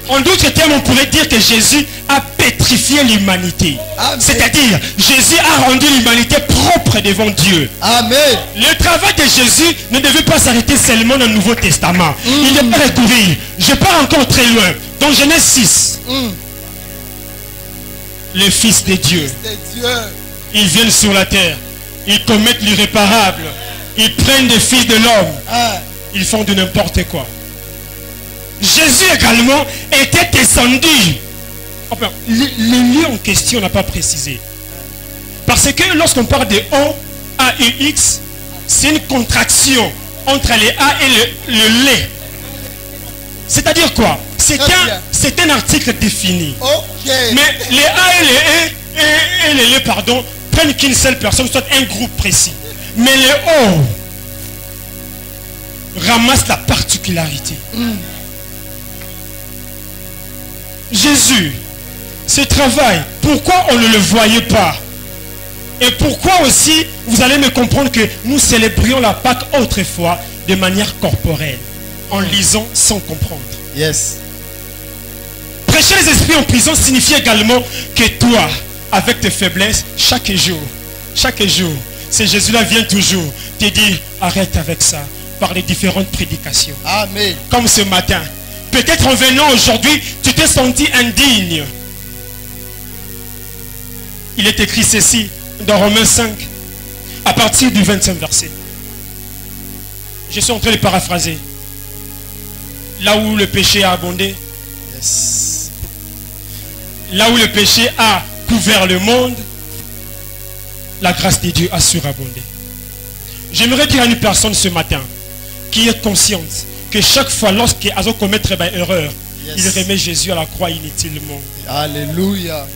En d'autres termes, on pourrait dire que Jésus a pétrifié l'humanité. Amen. C'est-à-dire, Jésus a rendu l'humanité propre devant Dieu. Amen. Le travail de Jésus ne devait pas s'arrêter seulement dans le Nouveau Testament. Il devait recourir. Je pars encore très loin. Dans Genèse 6, le Fils de Dieu, C'est Dieu. ils viennent sur la terre. Ils commettent l'irréparable. Ils prennent des fils de l'homme. Ils font de n'importe quoi. Jésus également était descendu. Enfin, le lieu en question n'a pas précisé. Parce que lorsqu'on parle de O, A, U, X, c'est une contraction entre les A et le lait. C'est-à-dire quoi? C'est un article défini. Ok. Mais les A et les lait, pardon, prennent qu'une seule personne, soit un groupe précis. Mais les O ramassent la particularité. Jésus, ce travail, pourquoi on ne le voyait pas? Et pourquoi aussi, vous allez me comprendre que nous célébrions la Pâque autrefois de manière corporelle, en lisant sans comprendre. Yes. Prêcher les esprits en prison signifie également que toi, avec tes faiblesses, chaque jour, ce Jésus-là vient toujours te dire, arrête avec ça, par les différentes prédications. Amen. Comme ce matin. Peut-être en venant aujourd'hui, tu t'es senti indigne. Il est écrit ceci dans Romains 5, à partir du 25e verset. Je suis en train de paraphraser. Là où le péché a abondé, Yes. là où le péché a couvert le monde, la grâce de Dieu a surabondé. J'aimerais dire à une personne ce matin qui est consciente que chaque fois lorsqu'il a commis une erreur, il remet Jésus à la croix inutilement. Alléluia.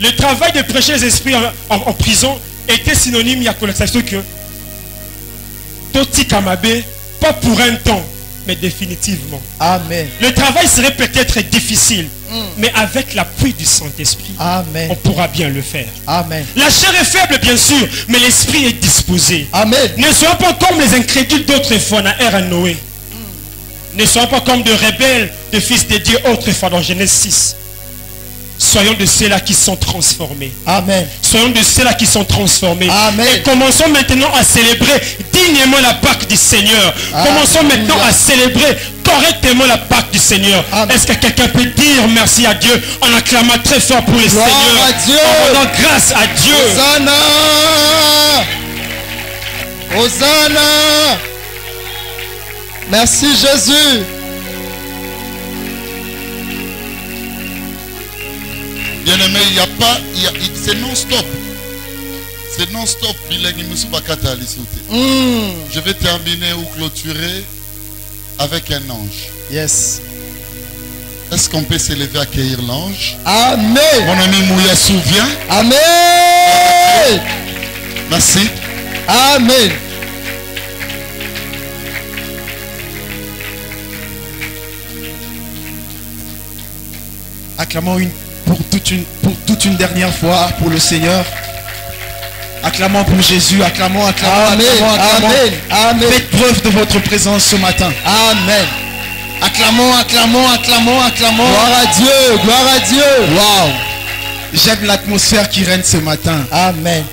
Le travail de prêcher les esprits en prison était synonyme, il y a connotation que Toti Kamabe, pas pour un temps, mais définitivement. Amen. Le travail serait peut-être difficile, mais avec l'appui du Saint-Esprit, Amen. on pourra bien le faire. Amen. La chair est faible, bien sûr, mais l'esprit est disposé. Amen. Ne soyons pas comme les incrédules d'autrefois dans l'ère à Noé. Ne soyons pas comme de rebelles, de fils de Dieu autrefois dans Genèse 6. Soyons de ceux-là qui sont transformés. Amen. Soyons de ceux-là qui sont transformés. Amen. Et commençons maintenant à célébrer dignement la Pâque du Seigneur. Commençons maintenant à célébrer correctement la Pâque du Seigneur. Est-ce que quelqu'un peut dire merci à Dieu en acclamant très fort pour le Gloire Seigneur, à Dieu. en rendant grâce à Dieu? Hosanna. Hosanna. Merci Jésus. Bien-aimé, il n'y a pas, c'est non-stop. C'est non-stop. Je vais terminer ou clôturer avec un ange. Yes. Est-ce qu'on peut s'élever à accueillir l'ange? Amen. Mon ami Mouya souvient. Amen. Merci. Amen. Acclamons pour toute une dernière fois pour le Seigneur. Acclamons pour Jésus. Acclamons. Amen. Acclamons. Amen. Amen. Faites preuve de votre présence ce matin. Amen. Acclamons. Gloire à Dieu. Gloire à Dieu. Wow. J'aime l'atmosphère qui règne ce matin. Amen.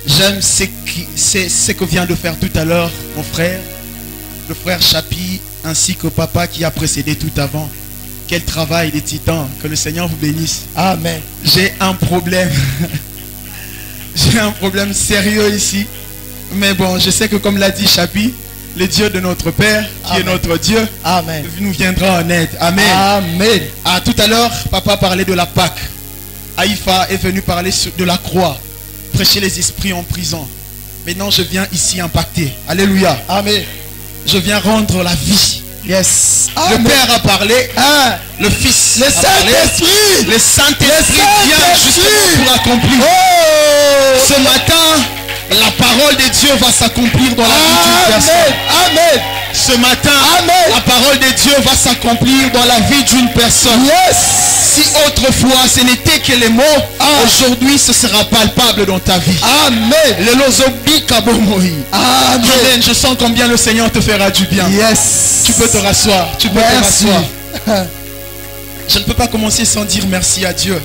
J'aime ce que vient de faire tout à l'heure mon frère, le frère Chapi, ainsi que papa qui a précédé tout avant. Quel travail des titans. Que le Seigneur vous bénisse. Amen. J'ai un problème. J'ai un problème sérieux ici. Mais bon, je sais que comme l'a dit Chapi, le Dieu de notre Père, qui est notre Dieu, Amen. nous viendra en aide. Amen. Amen. Ah, tout à l'heure, papa parlait de la Pâque. Aïfa est venu parler de la croix, prêcher les esprits en prison. Maintenant, je viens ici impacter. Alléluia. Amen. Je viens rendre la vie. Yes. Le Père a parlé, le Fils Le a parlé, Saint-Esprit. le Saint-Esprit vient justement pour accomplir. Oh. Ce matin, la parole de Dieu va s'accomplir dans la vie d'une personne. Amen. Ce matin, Amen. la parole de Dieu va s'accomplir dans la vie d'une personne. Yes. Si autrefois ce n'était que les mots, aujourd'hui ce sera palpable dans ta vie. Amen. Amen. Je sens combien le Seigneur te fera du bien. Yes. Tu peux te rasseoir. Tu peux te Merci. rasseoir. Je ne peux pas commencer sans dire merci à Dieu.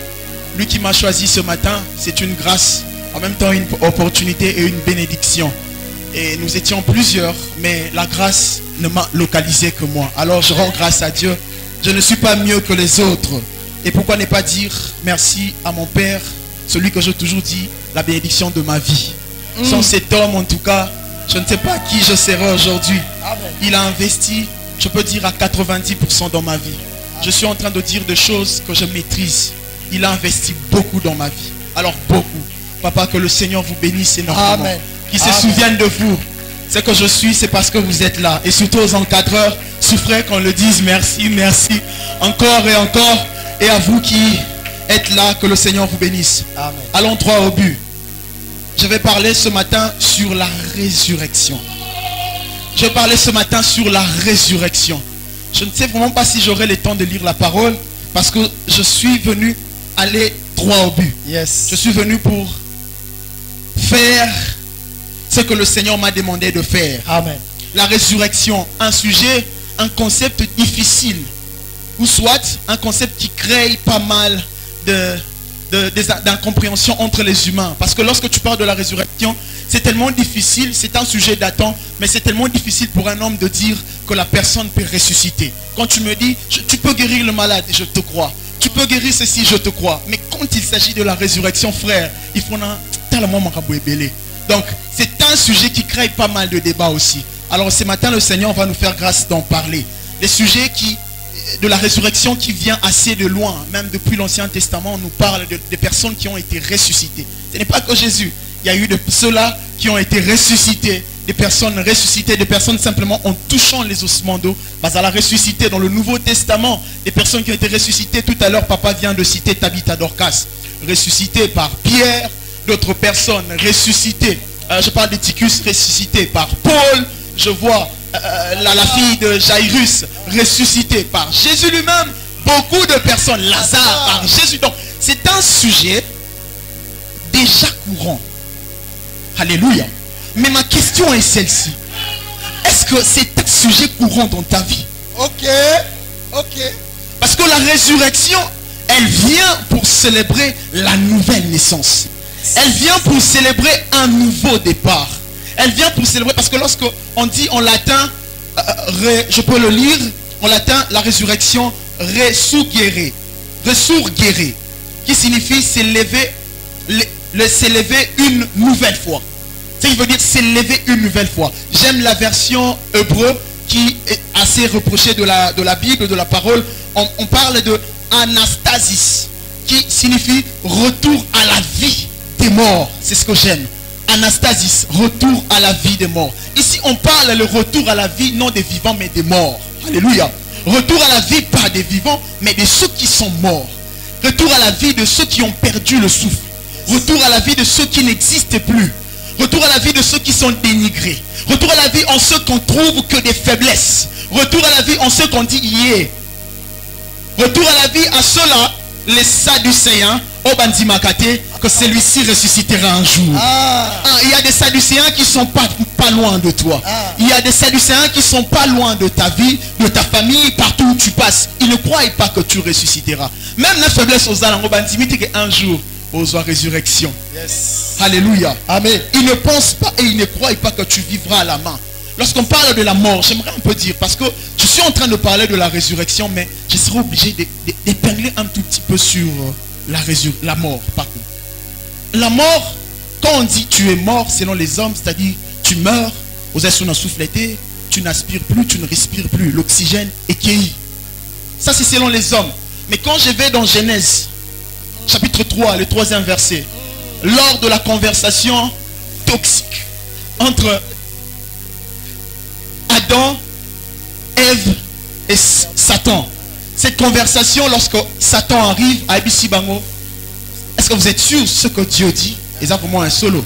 Lui qui m'a choisi ce matin, c'est une grâce, en même temps une opportunité et une bénédiction. Et nous étions plusieurs, mais la grâce ne m'a localisé que moi. Alors je rends grâce à Dieu. Je ne suis pas mieux que les autres. Et pourquoi ne pas dire merci à mon Père, celui que j'ai toujours dit, la bénédiction de ma vie. Sans cet homme, en tout cas, je ne sais pas qui je serai aujourd'hui. Il a investi, je peux dire, à 90% dans ma vie. Je suis en train de dire des choses que je maîtrise. Il a investi beaucoup dans ma vie. Alors beaucoup. Papa, que le Seigneur vous bénisse énormément. Amen. Qu'il se souvienne de vous. Ce que je suis, c'est parce que vous êtes là. Et surtout aux encadreurs, souffrez qu'on le dise merci, merci. Encore et encore. Et à vous qui êtes là, que le Seigneur vous bénisse. Amen. Allons droit au but. Je vais parler ce matin sur la résurrection. Je vais parler ce matin sur la résurrection. Je ne sais vraiment pas si j'aurai le temps de lire la parole, parce que je suis venu aller droit au but. Yes. Je suis venu pour faire ce que le Seigneur m'a demandé de faire. Amen. La résurrection, un sujet, un concept difficile, ou soit un concept qui crée pas mal d'incompréhension entre les humains. Parce que lorsque tu parles de la résurrection, c'est tellement difficile, c'est un sujet datant, mais c'est tellement difficile pour un homme de dire que la personne peut ressusciter. Quand tu me dis, tu peux guérir le malade, je te crois. Tu peux guérir ceci, je te crois. Mais quand il s'agit de la résurrection, frère, il faut tellement m'arabouébélé. Donc, c'est un sujet qui crée pas mal de débats aussi. Alors, ce matin, le Seigneur va nous faire grâce d'en parler. Les sujets de la résurrection qui vient assez de loin, même depuis l'Ancien Testament, on nous parle de personnes qui ont été ressuscitées. Ce n'est pas que Jésus. Il y a eu de ceux-là qui ont été ressuscités, des personnes simplement en touchant les ossements d'eau. À la ressuscité dans le Nouveau Testament, des personnes qui ont été ressuscitées. Tout à l'heure, papa vient de citer Tabitha Dorcas, ressuscitée par Pierre, d'autres personnes ressuscitées. Je parle d'Éticus, ressuscité par Paul. Je vois la fille de Jairus ressuscitée par Jésus lui-même. beaucoup de personnes. Lazare par Jésus. Donc, c'est un sujet déjà courant. Alléluia. Mais ma question est celle-ci. Est-ce que c'est un sujet courant dans ta vie? Ok. Parce que la résurrection, elle vient pour célébrer la nouvelle naissance. Elle vient pour célébrer un nouveau départ. Elle vient pour célébrer, parce que lorsque on dit en latin, je peux le lire, en latin, la résurrection, resurgere, qui signifie s'élever, s'élever une nouvelle fois. Ça veut dire s'élever une nouvelle fois. J'aime la version hébreu qui est assez reprochée de la Bible, de la parole. On parle de anastasis, qui signifie retour à la vie des morts. C'est ce que j'aime. Anastasis, retour à la vie des morts. Ici, on parle le retour à la vie, non des vivants, mais des morts. Alléluia. Retour à la vie, pas des vivants, mais de ceux qui sont morts. Retour à la vie de ceux qui ont perdu le souffle. Retour à la vie de ceux qui n'existent plus. Retour à la vie de ceux qui sont dénigrés. Retour à la vie en ceux qu'on trouve que des faiblesses. Retour à la vie en ceux qu'on dit yeah. Retour à la vie à ceux-là, les Sadducéens, au Bandimakate, que celui-ci ressuscitera un jour. Il y a des Sadducéens qui sont pas loin de toi. Il y a des Sadducéens qui sont pas loin de ta vie, de ta famille, partout où tu passes. Ils ne croient pas que tu ressusciteras. Même la faiblesse aux Alans, au Bandimite, qu'un jour, aux résurrection. Yes. Alléluia. Amen. Ils ne pensent pas et ils ne croient pas que tu vivras à la main. Lorsqu'on parle de la mort, j'aimerais un peu dire, parce que je suis en train de parler de la résurrection, mais je serai obligé d'épingler un tout petit peu sur la mort. Par contre. La mort, quand on dit tu es mort selon les hommes, c'est-à-dire tu meurs, aux assurances souffletées, tu n'aspires plus, tu ne respires plus, l'oxygène est cueilli. Ça c'est selon les hommes. Mais quand je vais dans Genèse, chapitre 3, le 3e verset, lors de la conversation toxique entre Adam, Ève et Satan. Cette conversation, lorsque Satan arrive à Ebisi Bango, est-ce que vous êtes sûr ce que Dieu dit? Et ça pour moi un solo.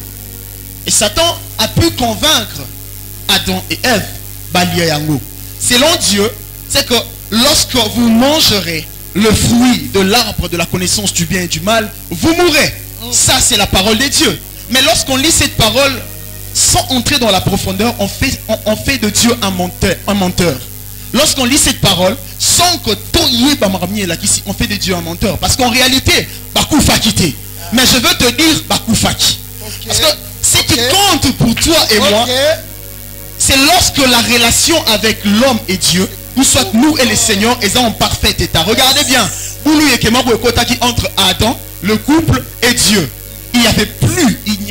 Et Satan a pu convaincre Adam et Ève, Balia Yango. Selon Dieu, c'est que lorsque vous mangerez le fruit de l'arbre de la connaissance du bien et du mal, vous mourrez. Ça c'est la parole de Dieu. Mais lorsqu'on lit cette parole, sans entrer dans la profondeur, on fait de Dieu un menteur. Lorsqu'on lit cette parole, sans que on fait de Dieu un menteur. Parce qu'en réalité, Bakoufa quitté. Mais je veux te dire Bakoufaki. Parce que ce qui compte pour toi et moi, c'est lorsque la relation avec l'homme et Dieu, ou soit nous et le Seigneur, est en parfait état. Regardez bien. Entre Adam, le couple et Dieu. Il n'y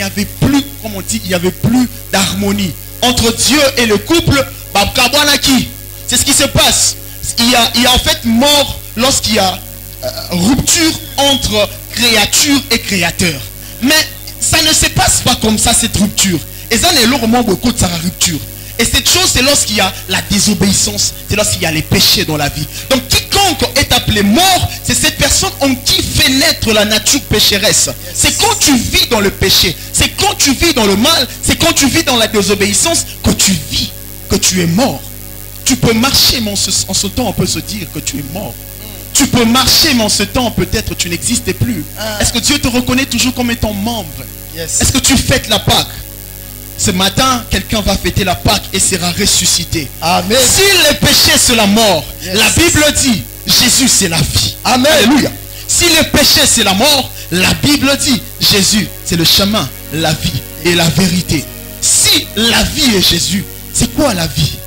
avait plus, comme on dit, il n'y avait plus d'harmonie. Entre Dieu et le couple, c'est ce qui se passe. Il y a en fait mort lorsqu'il y a rupture entre créature et créateur. Mais ça ne se passe pas comme ça, cette rupture. Et ça n'est pas beaucoup de sa rupture. Et cette chose, c'est lorsqu'il y a la désobéissance, c'est lorsqu'il y a les péchés dans la vie. Donc quiconque est appelé mort, c'est cette personne en qui fait naître la nature pécheresse. C'est quand tu vis dans le péché, c'est quand tu vis dans le mal, c'est quand tu vis dans la désobéissance que tu vis, que tu es mort. Tu peux marcher, mais en ce temps, on peut se dire que tu es mort. Tu peux marcher, mais en ce temps, peut-être tu n'existes plus. Est-ce que Dieu te reconnaît toujours comme étant membre? Est-ce que tu fêtes la Pâque? Ce matin, quelqu'un va fêter la Pâque et sera ressuscité. Amen. Si le péché c'est la mort, la Bible dit Jésus c'est la vie. Amen. Alléluia. Si le péché c'est la mort, la Bible dit Jésus c'est le chemin, la vie et la vérité. Si la vie est Jésus, c'est quoi la vie?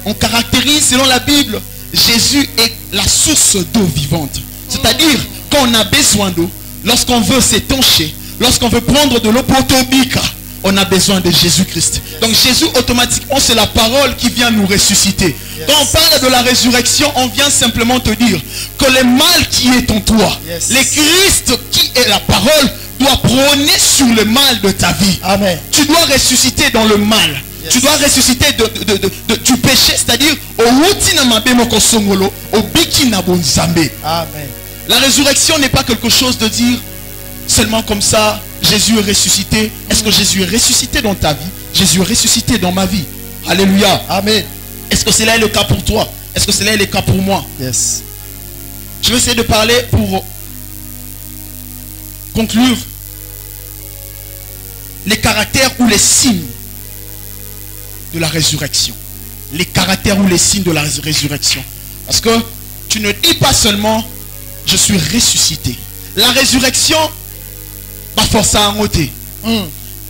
On caractérise selon la Bible, Jésus est la source d'eau vivante. C'est-à-dire quand on a besoin d'eau, lorsqu'on veut s'étancher, lorsqu'on veut prendre de l'eau pour Tobika, on a besoin de Jésus-Christ. Donc Jésus, automatiquement, c'est la parole qui vient nous ressusciter. Quand on parle de la résurrection, on vient simplement te dire que le mal qui est en toi, le Christ qui est la parole, doit prôner sur le mal de ta vie. Amen. Tu dois ressusciter dans le mal. Tu dois ressusciter du péché, c'est-à-dire au Amen. La résurrection n'est pas quelque chose de dire seulement comme ça, Jésus est ressuscité. Est-ce que Jésus est ressuscité dans ta vie? Jésus est ressuscité dans ma vie. Alléluia. Amen. Est-ce que cela est le cas pour toi? Est-ce que cela est le cas pour moi? Yes. Je vais essayer de parler pour conclure les caractères ou les signes de la résurrection. Les caractères ou les signes de la résurrection. Parce que tu ne dis pas seulement je suis ressuscité. La résurrection va forcer à ôter.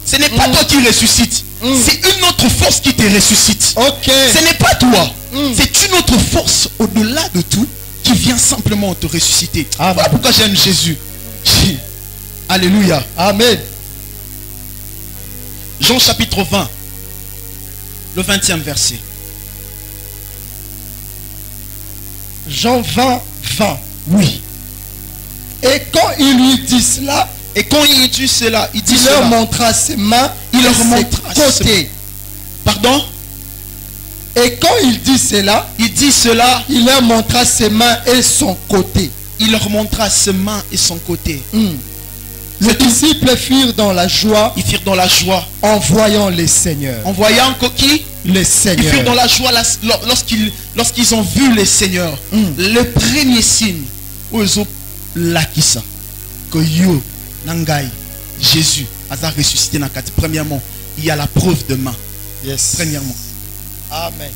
Ce n'est pas toi qui ressuscites. C'est une autre force qui te ressuscite. Ce n'est pas toi. C'est une autre force au-delà de tout qui vient simplement te ressusciter. Voilà pourquoi j'aime Jésus. Alléluia. Amen. Jean chapitre 20. Le 20e verset. Jean 20, 20. Oui. Et quand il lui dit cela, il leur montra ses mains, il leur ses montra côtés. Pardon? Et quand il dit cela, il leur montra ses mains et son côté. Il leur montra ses mains et son côté. Les disciples firent dans la joie. Ils firent dans la joie. En voyant les seigneurs. En voyant qui? Les seigneurs. Ils firent dans la joie lorsqu'ils ont vu les seigneurs. Le premier signe. Que yo nangai Jésus a ressuscité dans quatre. Premièrement, il y a la preuve de main. Yes. Premièrement. Amen.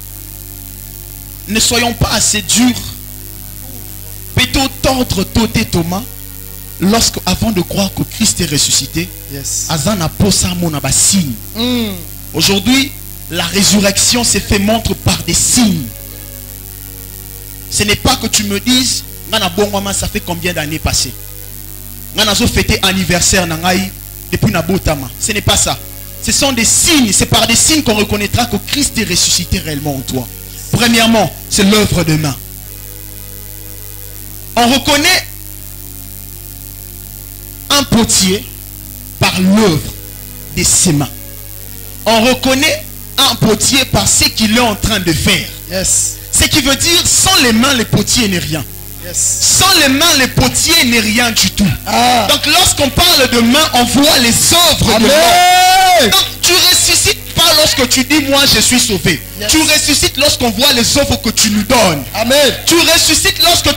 Ne soyons pas assez durs. Plutôt tordre toté Thomas. Avant de croire que Christ est ressuscité, yes. Signe. Aujourd'hui, la résurrection s'est fait montre par des signes. Ce n'est pas que tu me dises, ça fait combien d'années passées. Fêté anniversaire depuis Nabotama. Ce n'est pas ça. Ce sont des signes. C'est par des signes qu'on reconnaîtra que Christ est ressuscité réellement en toi. Premièrement, c'est l'œuvre de main. On reconnaît un potier par l'œuvre de ses mains. On reconnaît un potier par ce qu'il est en train de faire. Yes. Ce qui veut dire, sans les mains, le potier n'est rien. Yes. Sans les mains, le potier n'est rien du tout. Donc lorsqu'on parle de mains, on voit les œuvres de l'homme. Donc tu ressuscites pas lorsque tu dis moi je suis sauvé. Yes. Tu ressuscites lorsqu'on voit les œuvres que tu nous donnes. Amen. Tu ressuscites lorsque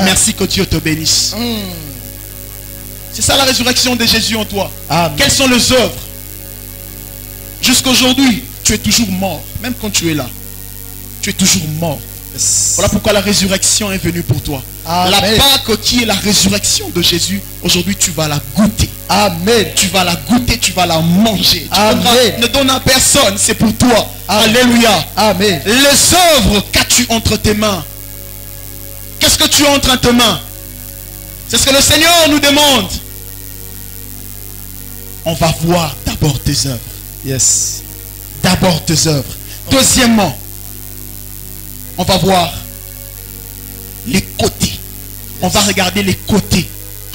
merci que Dieu te bénisse. C'est ça la résurrection de Jésus en toi. Amen. Quelles sont les œuvres? Jusqu'aujourd'hui, tu es toujours mort. Même quand tu es là, tu es toujours mort. Yes. Voilà pourquoi la résurrection est venue pour toi. Amen. La Pâque qui est la résurrection de Jésus, aujourd'hui tu vas la goûter. Amen. Tu vas la goûter, tu vas la manger. Amen. Ne donne à personne, c'est pour toi. Amen. Alléluia. Amen. Les œuvres qu'as-tu entre tes mains? Qu'est-ce que tu as entre tes mains? C'est ce que le Seigneur nous demande. On va voir d'abord tes œuvres. Yes. D'abord tes œuvres. Deuxièmement, on va voir les côtés. Yes. On va regarder les côtés.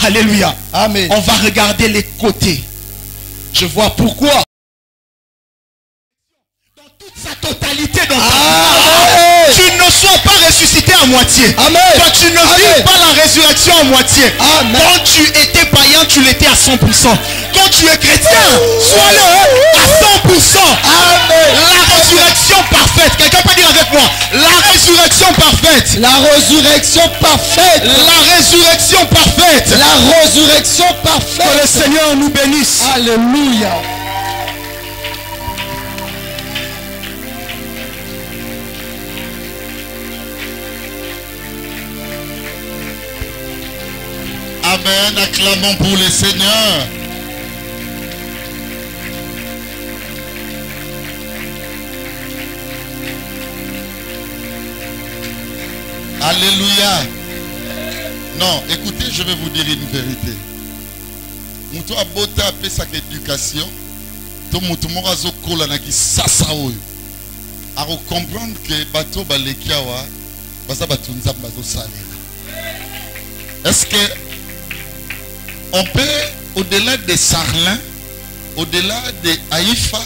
Alléluia. Amen. On va regarder les côtés. Je vois pourquoi. Dans toute sa totalité dans ta vie. Tu ne sois pas ressuscité à moitié. Amen. Toi, tu ne vis pas la résurrection à moitié. Amen. Quand tu étais païen, tu l'étais à 100%. Quand tu es chrétien, sois-le à 100%. Amen. La résurrection parfaite. Quelqu'un peut dire avec moi. La résurrection parfaite. La résurrection parfaite. La résurrection parfaite. La résurrection parfaite. Que le Seigneur nous bénisse. Alléluia. Amen. Acclamons pour le Seigneur. Alléluia. Non, écoutez, je vais vous dire une vérité. Mutu abota apé sa éducation. To mutu moko azokola na kisasa oyo. Ako comprendre que bato balekiawa baza bato nzambe azosalela. Est-ce que on peut, au-delà de Sarlin, au-delà de Haïfa,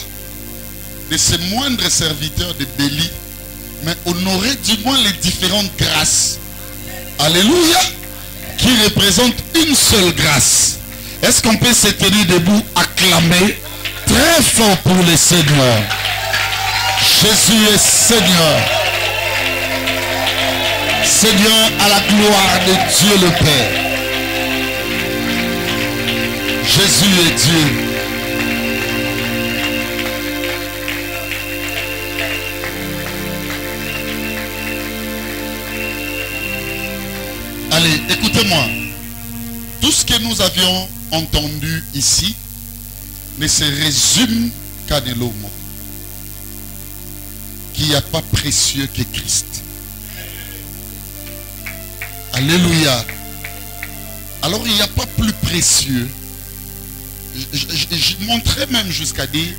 de ces moindres serviteurs de Béli, mais honorer du moins les différentes grâces. Alléluia. Qui représentent une seule grâce. Est-ce qu'on peut se tenir debout, acclamer très fort pour le Seigneur? Jésus est Seigneur. Seigneur, à la gloire de Dieu le Père. Jésus est Dieu. Allez, écoutez-moi. Tout ce que nous avions entendu ici ne se résume qu'à de l'homme. Qu'il n'y a pas précieux que Christ. Alléluia. Alors il n'y a pas plus précieux. Je montrais même jusqu'à dire,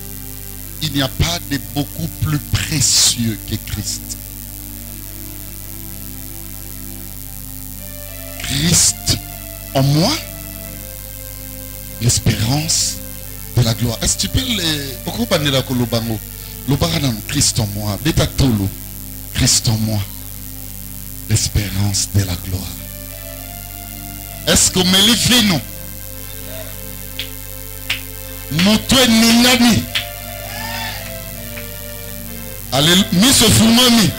il n'y a pas de beaucoup plus précieux que Christ. Christ en moi, l'espérance de la gloire. Est-ce que tu peux les... Christ en moi, Christ en moi, l'espérance de la gloire. Est-ce que me livre Moto ningani. Allez, miso fumami.